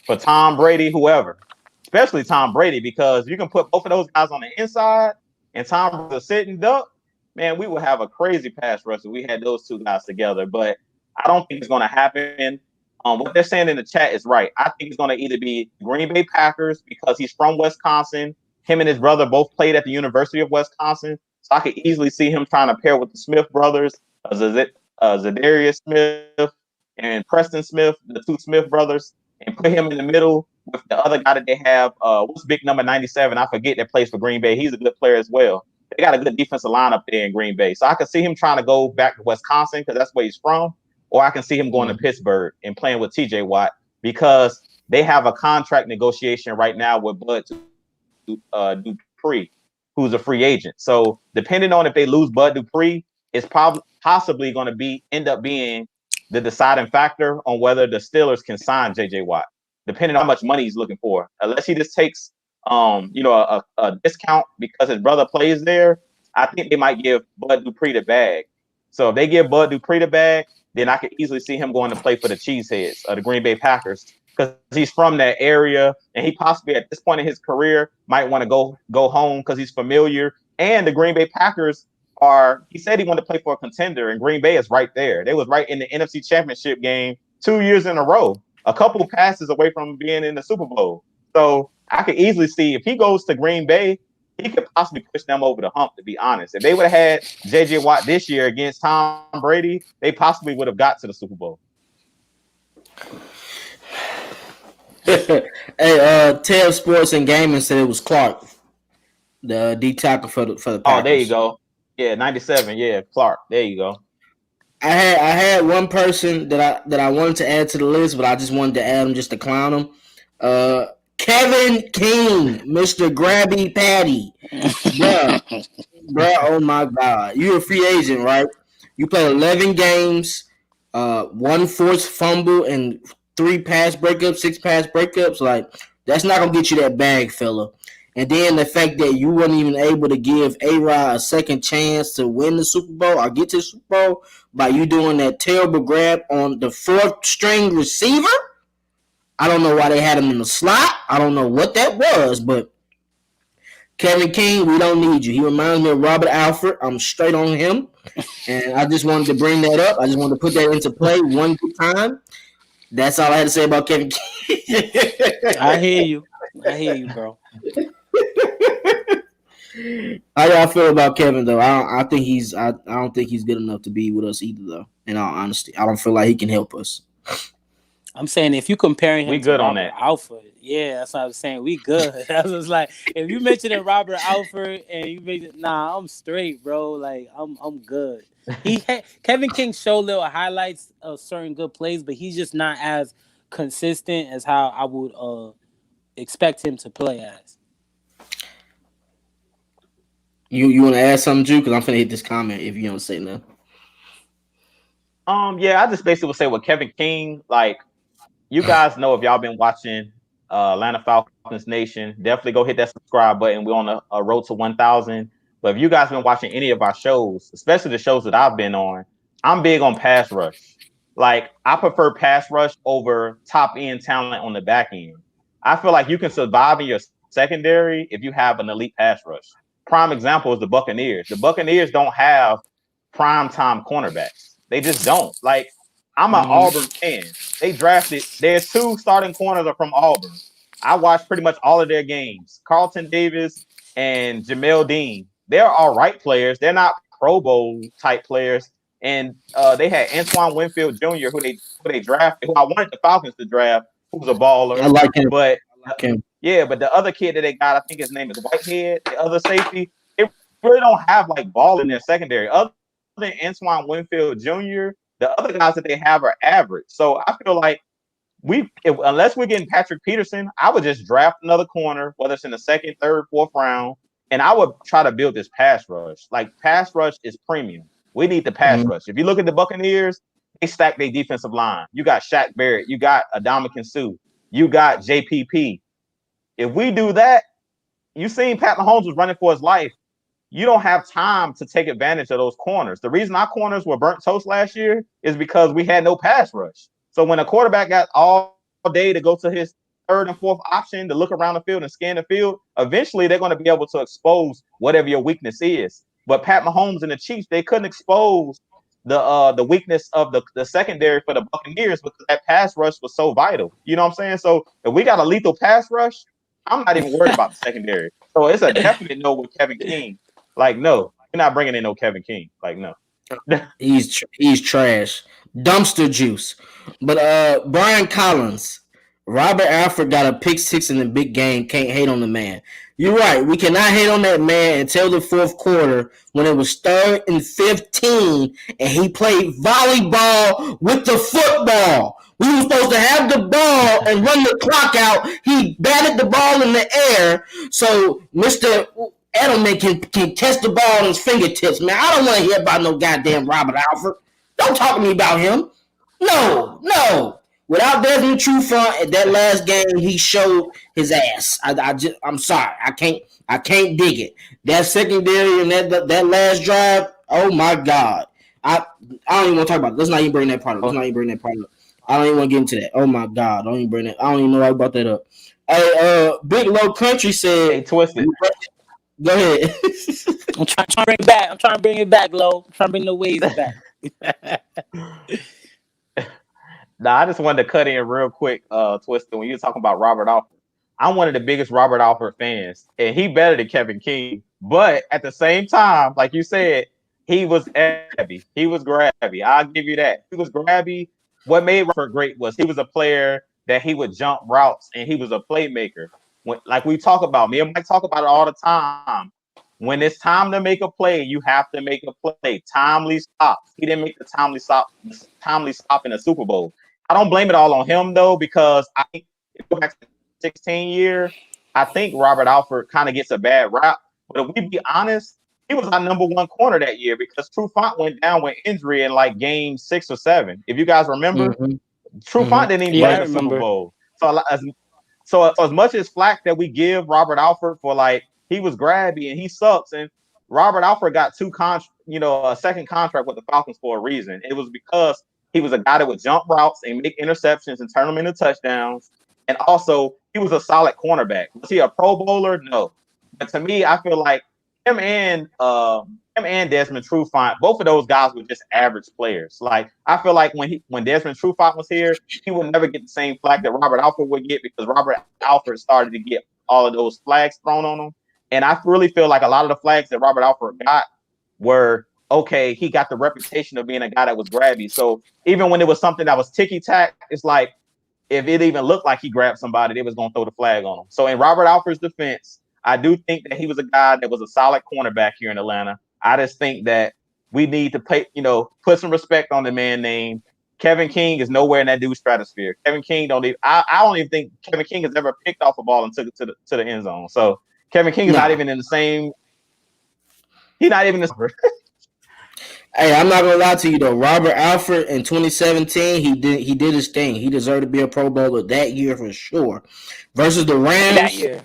for Tom Brady, whoever, especially Tom Brady, because you can put both of those guys on the inside, and Tom Brady's a sitting duck. Man, we would have a crazy pass rush if we had those two guys together. But I don't think it's going to happen. What they're saying in the chat is right. I think it's going to either be Green Bay Packers because he's from Wisconsin. Him and his brother both played at the University of Wisconsin. So I could easily see him trying to pair with the Smith brothers, Zadarius Smith and Preston Smith, the two Smith brothers, and put him in the middle with the other guy that they have. What's big number 97? I forget that plays for Green Bay. He's a good player as well. They got a good defensive line up there in Green Bay. So I could see him trying to go back to Wisconsin because that's where he's from. Or I can see him going to Pittsburgh and playing with TJ Watt because they have a contract negotiation right now with Bud Dupree, who's a free agent. So depending on if they lose Bud Dupree, it's possibly going to end up being the deciding factor on whether the Steelers can sign JJ Watt, depending on how much money he's looking for. Unless he just takes a discount because his brother plays there, I think they might give Bud Dupree the bag. So if they give Bud Dupree the bag, then I could easily see him going to play for the Cheeseheads or the Green Bay Packers because he's from that area, and he possibly at this point in his career might want to go home because he's familiar. And the Green Bay Packers he said he wanted to play for a contender, and Green Bay is right there. They was right in the NFC Championship game 2 years in a row, a couple passes away from being in the Super Bowl. So I could easily see if he goes to Green Bay, he could possibly push them over the hump, to be honest. If they would have had JJ Watt this year against Tom Brady, they possibly would have got to the Super Bowl. Hey, Tail Sports and Gaming said it was Clark, the D tackle for the Packers. Oh, there you go. Yeah, 97. Yeah, Clark. There you go. I had one person that I wanted to add to the list, but I just wanted to add him just to clown him. Kevin King, Mr. Grabby Patty. Bruh, oh my God. You're a free agent, right? You played 11 games, 1 forced fumble, and 3 pass breakups, 6 pass breakups. Like, that's not going to get you that bag, fella. And then the fact that you weren't even able to give A-Rod a second chance to win the Super Bowl or get to the Super Bowl by you doing that terrible grab on the 4th string receiver. I don't know why they had him in the slot. I don't know what that was, but Kevin King, we don't need you. He reminds me of Robert Alford. I'm straight on him. And I just wanted to bring that up. I just wanted to put that into play one good time. That's all I had to say about Kevin King. I hear you, bro. How y'all feel about Kevin though? I think I don't think he's good enough to be with us either though. In all honesty, I don't feel like he can help us. I'm saying if you comparing him we good to on Robert that. Alford, yeah, that's what I was saying. We good. I was like, if you mentioned Robert Alford and you mentioned, nah, I'm straight, bro. Like I'm good. Kevin King showed little highlights of certain good plays, but he's just not as consistent as how I would expect him to play as. You want to add something, Drew? Because I'm finna hit this comment if you don't say nothing. Yeah, I just basically would say with Kevin King, like, you guys know if y'all been watching Atlanta Falcons Nation, definitely go hit that subscribe button. We're on a road to 1,000. But if you guys been watching any of our shows, especially the shows that I've been on, I'm big on pass rush. Like, I prefer pass rush over top end talent on the back end. I feel like you can survive in your secondary if you have an elite pass rush. Prime example is the Buccaneers. The Buccaneers don't have prime time cornerbacks. They just don't. Like, I'm an Auburn fan. There's 2 starting corners are from Auburn. I watched pretty much all of their games. Carlton Davis and Jamel Dean. They're all right players. They're not Pro Bowl type players. And they had Antoine Winfield Jr., who they drafted, who I wanted the Falcons to draft, who's a baller. I like him. But Yeah, but the other kid that they got, I think his name is Whitehead, the other safety, they really don't have like ball in their secondary. Other than Antoine Winfield Jr., the other guys that they have are average. So I feel like unless we're getting Patrick Peterson, I would just draft another corner, whether it's in the 2nd, 3rd, 4th round, And I would try to build this pass rush. Like, pass rush is premium. We need the pass rush. If you look at the Buccaneers, they stack their defensive line. You got Shaq Barrett. You got Ndamukong Suh. You got JPP. If we do that, you seen Pat Mahomes was running for his life. You don't have time to take advantage of those corners. The reason our corners were burnt toast last year is because we had no pass rush. So when a quarterback got all day to go to his third and fourth option to look around the field and scan the field, eventually they're going to be able to expose whatever your weakness is. But Pat Mahomes and the Chiefs, they couldn't expose the weakness of the secondary for the Buccaneers because that pass rush was so vital. You know what I'm saying? So if we got a lethal pass rush, I'm not even worried about the secondary. So it's a definite no with Kevin King. Like, no, you're not bringing in no Kevin King. Like, no. He's trash. Dumpster juice. But Brian Collins, Robert Alford got a pick 6 in the big game. Can't hate on the man. You're right. We cannot hate on that man until the fourth quarter when it was 3rd and 15 and he played volleyball with the football. We were supposed to have the ball and run the clock out. He batted the ball in the air so Mr. Edelman can test the ball on his fingertips. Man, I don't want to hear about no goddamn Robert Alford. Don't talk to me about him. No. Without Desmond Trufant at that last game, he showed his ass. I'm sorry. I can't dig it. That secondary and that last drive, oh my God. I don't even want to talk about it. Let's not even bring that part up. I don't even want to get into that. Oh my God. Don't even bring that. I don't even know why I brought that up. Hey, Biglow Kuntry said, hey, Twisted. Go ahead. I'm trying to bring it back. I'm trying to bring it back, Lo. I'm trying to bring the waves back. Nah, I just wanted to cut in real quick, Twisted. When you were talking about Robert Alford, I'm one of the biggest Robert Alford fans, and he better than Kevin King. But at the same time, like you said, he was grabby. He was grabby. I'll give you that. He was grabby. What made Robert great was he was a player that he would jump routes, and he was a playmaker. Like we talk about, me and Mike talk about it all the time. When it's time to make a play, you have to make a play. Timely stops. He didn't make the timely stop in the Super Bowl. I don't blame it all on him though, because I think if you go back to the 16 year, I think Robert Alford kind of gets a bad rap. But if we be honest, he was our number one corner that year because Trufant went down with injury in like game 6 or 7. If you guys remember, Trufant didn't even play the Super Bowl. So as much as flack that we give Robert Alford for like he was grabby and he sucks, and Robert Alford got a second contract with the Falcons for a reason. It was because he was a guy that would jump routes and make interceptions and turn them into touchdowns. And also, he was a solid cornerback. Was he a Pro Bowler? No. But to me, I feel like him and Desmond Trufant, both of those guys were just average players. Like, I feel like when Desmond Trufant was here, he would never get the same flag that Robert Alford would get because Robert Alford started to get all of those flags thrown on him. And I really feel like a lot of the flags that Robert Alford got were, okay, he got the reputation of being a guy that was grabby. So even when it was something that was ticky-tack, it's like, if it even looked like he grabbed somebody, they was going to throw the flag on him. So in Robert Alford's defense, I do think that he was a guy that was a solid cornerback here in Atlanta. I just think that we need to put some respect on the man name. Kevin King is nowhere in that dude's stratosphere. Kevin King I don't even think Kevin King has ever picked off a ball and took it to the end zone. So Kevin King is not even in the same. He's not even in the. Hey, I'm not gonna lie to you though. Robert Alford in 2017, he did his thing. He deserved to be a Pro Bowler that year for sure. Versus the Rams that year.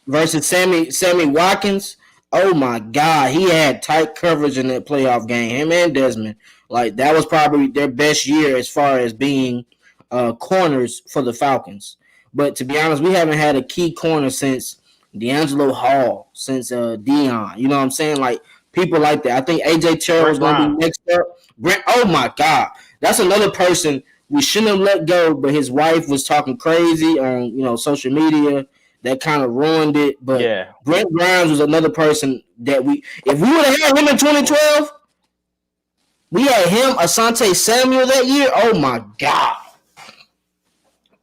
Versus Sammy Watkins. Oh my God, he had tight coverage in that playoff game. Him and Desmond, like that was probably their best year as far as being corners for the Falcons. But to be honest, we haven't had a key corner since D'Angelo Hall, since Dion. You know what I'm saying? Like people like that. I think AJ Terrell is going to be next up. Brent, oh my God, that's another person we shouldn't have let go. But his wife was talking crazy on social media. That kind of ruined it. But yeah. Brent Grimes was another person that if we would have had him in 2012, we had him, Asante Samuel that year. Oh my God.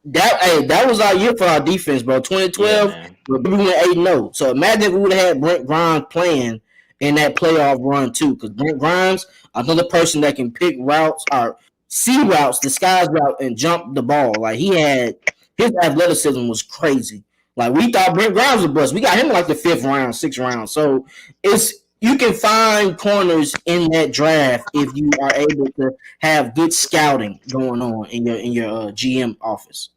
That was our year for our defense, bro. 2012, we went 8-0. So imagine if we would have had Brent Grimes playing in that playoff run too. Because Brent Grimes, another person that can pick routes or see routes, disguise route, and jump the ball. Like his athleticism was crazy. Like we thought Brent Grimes was a bust. We got him in like the 5th round, 6th round. So you can find corners in that draft if you are able to have good scouting going on in your GM office.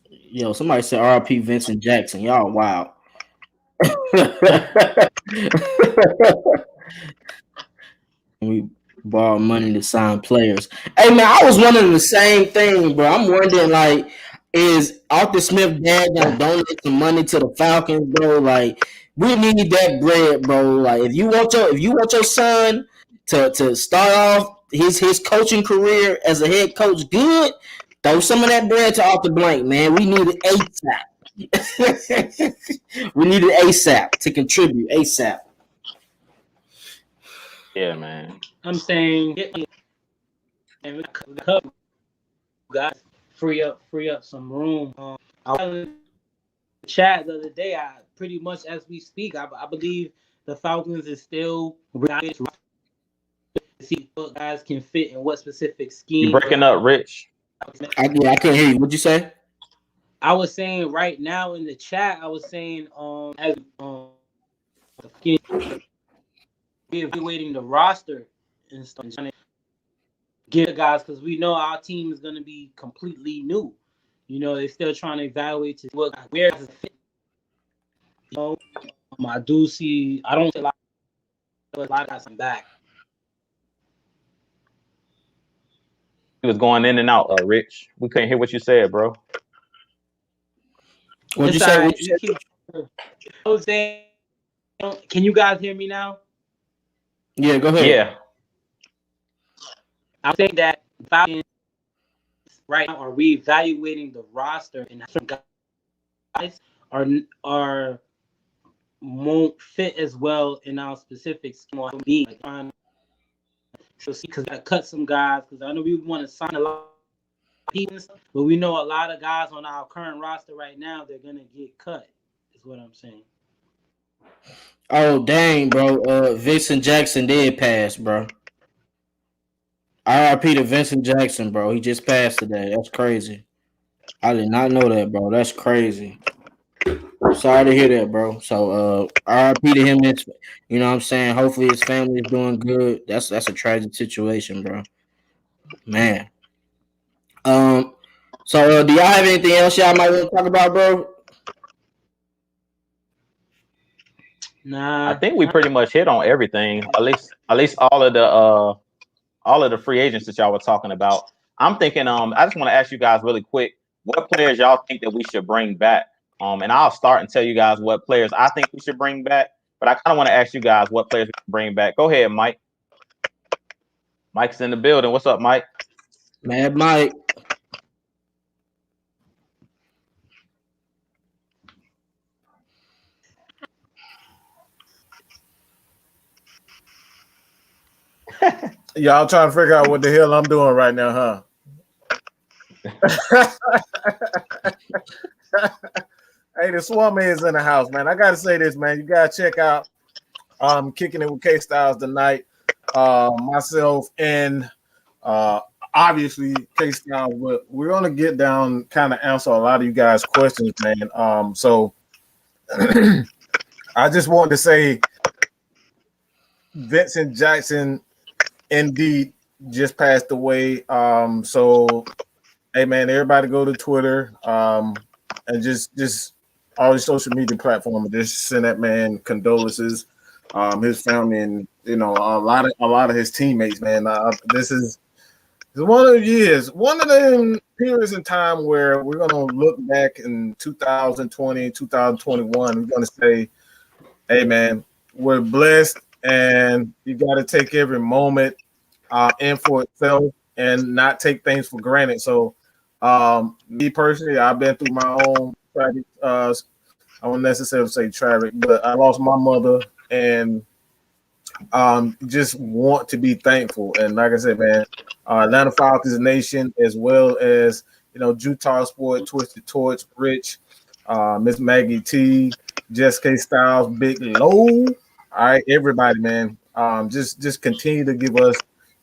Yo, somebody said RP Vincent Jackson. Y'all wow. We borrow money to sign players. Hey man, I was wondering the same thing, bro. I'm wondering, like, is Arthur Smith dad gonna donate some money to the Falcons, bro? Like, we need that bread, bro. Like, if you want your son to start off his coaching career as a head coach good, throw some of that bread to Arthur Blank, man. We need it ASAP. We need it ASAP to contribute ASAP. Yeah, man. I'm saying, guys, free up some room. I was in the chat the other day. I pretty much as we speak, I believe the Falcons is still to see what guys can fit in what specific scheme. You breaking up, Rich? I can't hear you. What'd you say? I was saying right now in the chat. I was saying evaluating the roster and stuff, trying to get the guys, because we know our team is going to be completely new. You know, they're still trying to evaluate to look where does it fit. You know, I do see. I don't see a lot of guys back. He was going in and out, Rich. We couldn't hear what you said, bro. What'd you say? I was saying, can you guys hear me now? Yeah, go ahead. Yeah. I'm saying that Falcons right now are reevaluating the roster, and some guys are won't fit as well in our specific scheme. So see, because I cut some guys, because I know we want to sign a lot of people, but we know a lot of guys on our current roster right now, they're gonna get cut. Is what I'm saying. Oh dang, bro! Vincent Jackson did pass, bro. RIP to Vincent Jackson, bro. He just passed today. That's crazy. I did not know that, bro. That's crazy. Sorry to hear that, bro. So RIP to him. You know what I'm saying? Hopefully his family is doing good. That's a tragic situation, bro. Man. So do y'all have anything else y'all might want to talk about, bro? Nah. I think we pretty much hit on everything. At least all of the free agents that y'all were talking about. I'm thinking, I just want to ask you guys really quick, what players y'all think that we should bring back? And I'll start and tell you guys what players I think we should bring back, but I kind of want to ask you guys what players we should bring back. Go ahead, Mike. Mike's in the building. What's up, Mike? Mad Mike. Y'all trying to figure out what the hell I'm doing right now, huh? Hey, the Swamp is in the house, man. I gotta say this, man. You gotta check out Kicking It with Kstlyz tonight. Myself and obviously Kstlyz, but we're gonna get down, kind of answer a lot of you guys' questions, man. So I just wanted to say Vincent Jackson indeed just passed away. So hey man, everybody go to Twitter and just all the social media platforms, just send that man condolences, his family, and you know a lot of his teammates, man. This is one of the years, one of the periods in time where we're gonna look back in 2020, 2021. We're gonna say, hey man, we're blessed, and you got to take every moment in for itself and not take things for granted. So me personally, I've been through my own tragic, I won't necessarily say tragic, but I lost my mother, and just want to be thankful. And like I said, man, Atlanta Falcons Nation, as well as, you know, Utah Sport, Twisted Torch, Rich, Miss Maggie T, Just KSTYLZ, Biglow, all right, everybody, man, just continue to give us,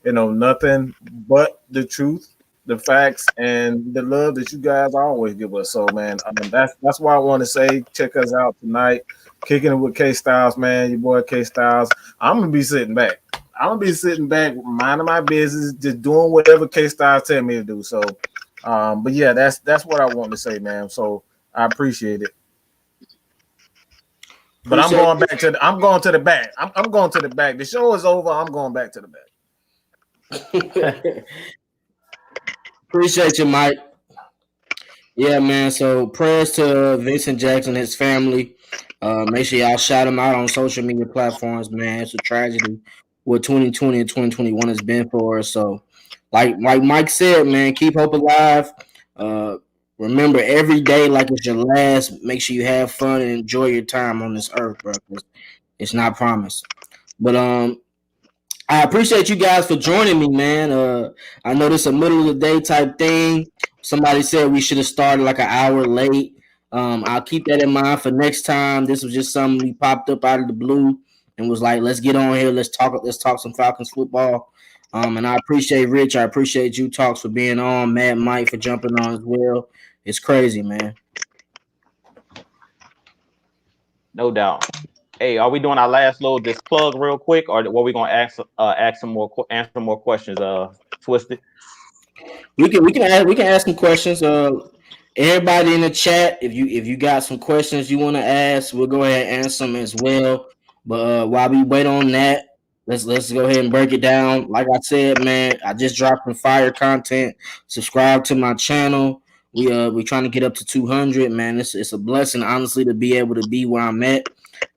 you know, nothing but the truth the facts and the love that you guys always give us. So, man, that's why I want to say check us out tonight. Kicking it with Kstlyz, man. Your boy Kstlyz. I'm gonna be sitting back. I'm gonna be sitting back, minding my business, just doing whatever Kstlyz tell me to do. So, but yeah, that's what I want to say, man. So I appreciate it. But I'm going to the back. I'm going to the back. The show is over. I'm going back to the back. Appreciate you, Mike. Yeah, man. So prayers to Vincent Jackson, his family. Make sure y'all shout him out on social media platforms, man. It's a tragedy what 2020 and 2021 has been for us. So, like Mike said, man, keep hope alive. Remember every day like it's your last. Make sure you have fun and enjoy your time on this earth, bro. It's not promised. But I appreciate you guys for joining me, man. I know this is a middle of the day type thing. Somebody said we should have started like an hour late. I'll keep that in mind for next time. This was just something we popped up out of the blue and was like, let's get on here. Let's talk some Falcons football. And I appreciate Rich. I appreciate you, Talks, for being on. Mad Mike for jumping on as well. It's crazy, man. No doubt. Hey, are we doing our last little just plug real quick, or what we gonna answer some more questions? Twisted. We can ask some questions. Everybody in the chat, if you got some questions you want to ask, we'll go ahead and answer them as well. But while we wait on that, let's go ahead and break it down. Like I said, man, I just dropped some fire content. Subscribe to my channel. We're trying to get up to 200, man. It's a blessing, honestly, to be able to be where I'm at,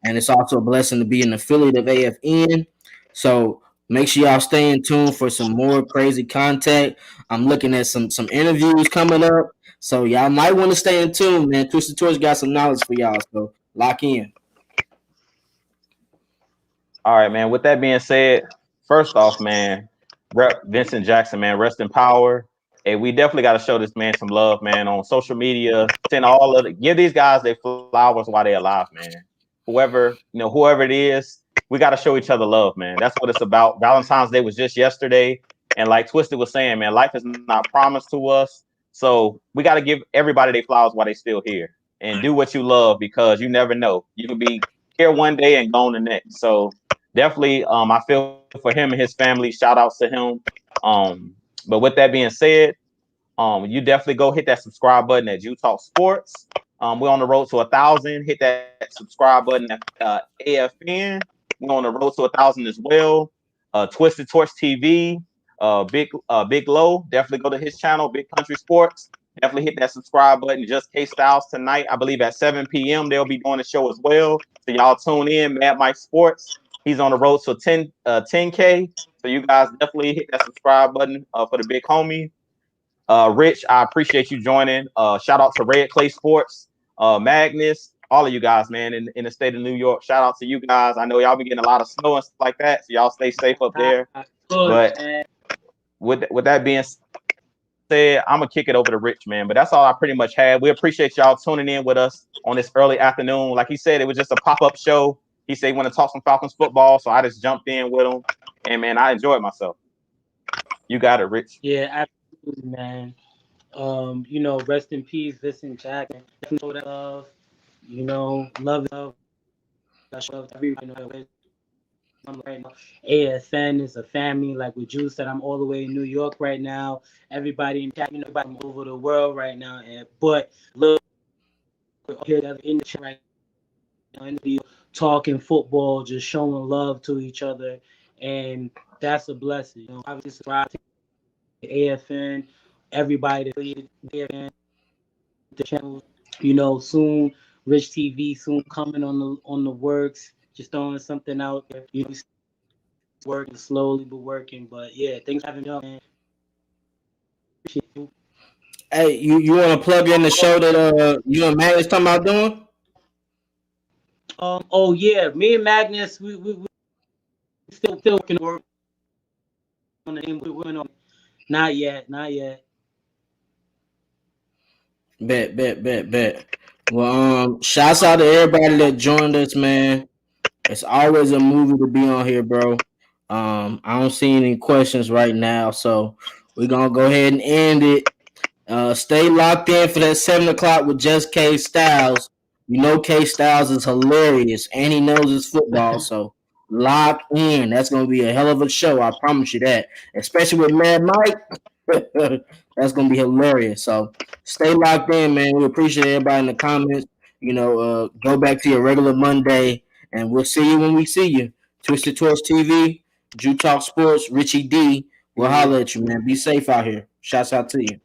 and it's also a blessing to be an affiliate of AFN. So make sure y'all stay in tune for some more crazy content. I'm looking at some interviews coming up, so y'all might want to stay in tune, man. Twisted Torch got some knowledge for y'all, so lock in. All right, man. With that being said, first off, man, Rep Vincent Jackson, man, rest in power. Hey, we definitely got to show this man some love, man, on social media. Give these guys their flowers while they're alive, man. Whoever it is, we got to show each other love, man. That's what it's about. Valentine's Day was just yesterday. And like Twisted was saying, man, life is not promised to us. So we got to give everybody their flowers while they're still here. And do what you love, because you never know. You can be here one day and gone the next. So definitely, I feel for him and his family. Shout outs to him. But with that being said, you definitely go hit that subscribe button at Talk Sports. We're on the road to 1,000. Hit that subscribe button at AFN. We're on the road to 1,000 as well. Twisted Torch TV. Biglow. Definitely go to his channel, Big Country Sports. Definitely hit that subscribe button. Just Kstlyz tonight. I believe at 7 p.m. they'll be doing the show as well. So y'all tune in. Mad Mike Sports. He's on the road to 10K. So you guys definitely hit that subscribe button for the big homie. Rich, I appreciate you joining. Shout out to Red Clay Sports, Magnus, all of you guys, man, in the state of New York. Shout out to you guys. I know y'all be getting a lot of snow and stuff like that, so y'all stay safe up there. But with that being said, I'm gonna kick it over to Rich, man. But that's all I pretty much had. We appreciate y'all tuning in with us on this early afternoon. Like he said, it was just a pop-up show. He said he want to talk some Falcons football, so I just jumped in with him, and man, I enjoyed myself. You got it, Rich. Yeah, absolutely, man. Rest in peace, Vincent Jackson. Show that love, love. Everybody right now. AFN is a family, like what Juice said. I'm all the way in New York right now. Everybody in chat, everybody over the world right now. But look here in the chat right now, in the video, talking football, just showing love to each other, and that's a blessing. Obviously subscribe to AFN, everybody that AFN, the channel. Soon Rich TV soon coming on the works. Just throwing something out there. Working slowly but working. But yeah, thanks for having me on, man. Hey, you want to plug in the show that you and Magnus talking about doing? Oh yeah, me and Magnus, we still working on the name. We're on. Not yet. Bet. Well, shouts out to everybody that joined us, man. It's always a movie to be on here, bro. I don't see any questions right now, so we're gonna go ahead and end it. Stay locked in for that 7 o'clock with just KSTYLZ. You know Kstlyz is hilarious and he knows his football, so lock in. That's gonna be a hell of a show. I promise you that. Especially with Mad Mike. That's gonna be hilarious. So stay locked in, man. We appreciate everybody in the comments. Go back to your regular Monday, and we'll see you when we see you. Twisted Torch TV, Drew Talk Sports, Richie D. We'll holler at you, man. Be safe out here. Shouts out to you.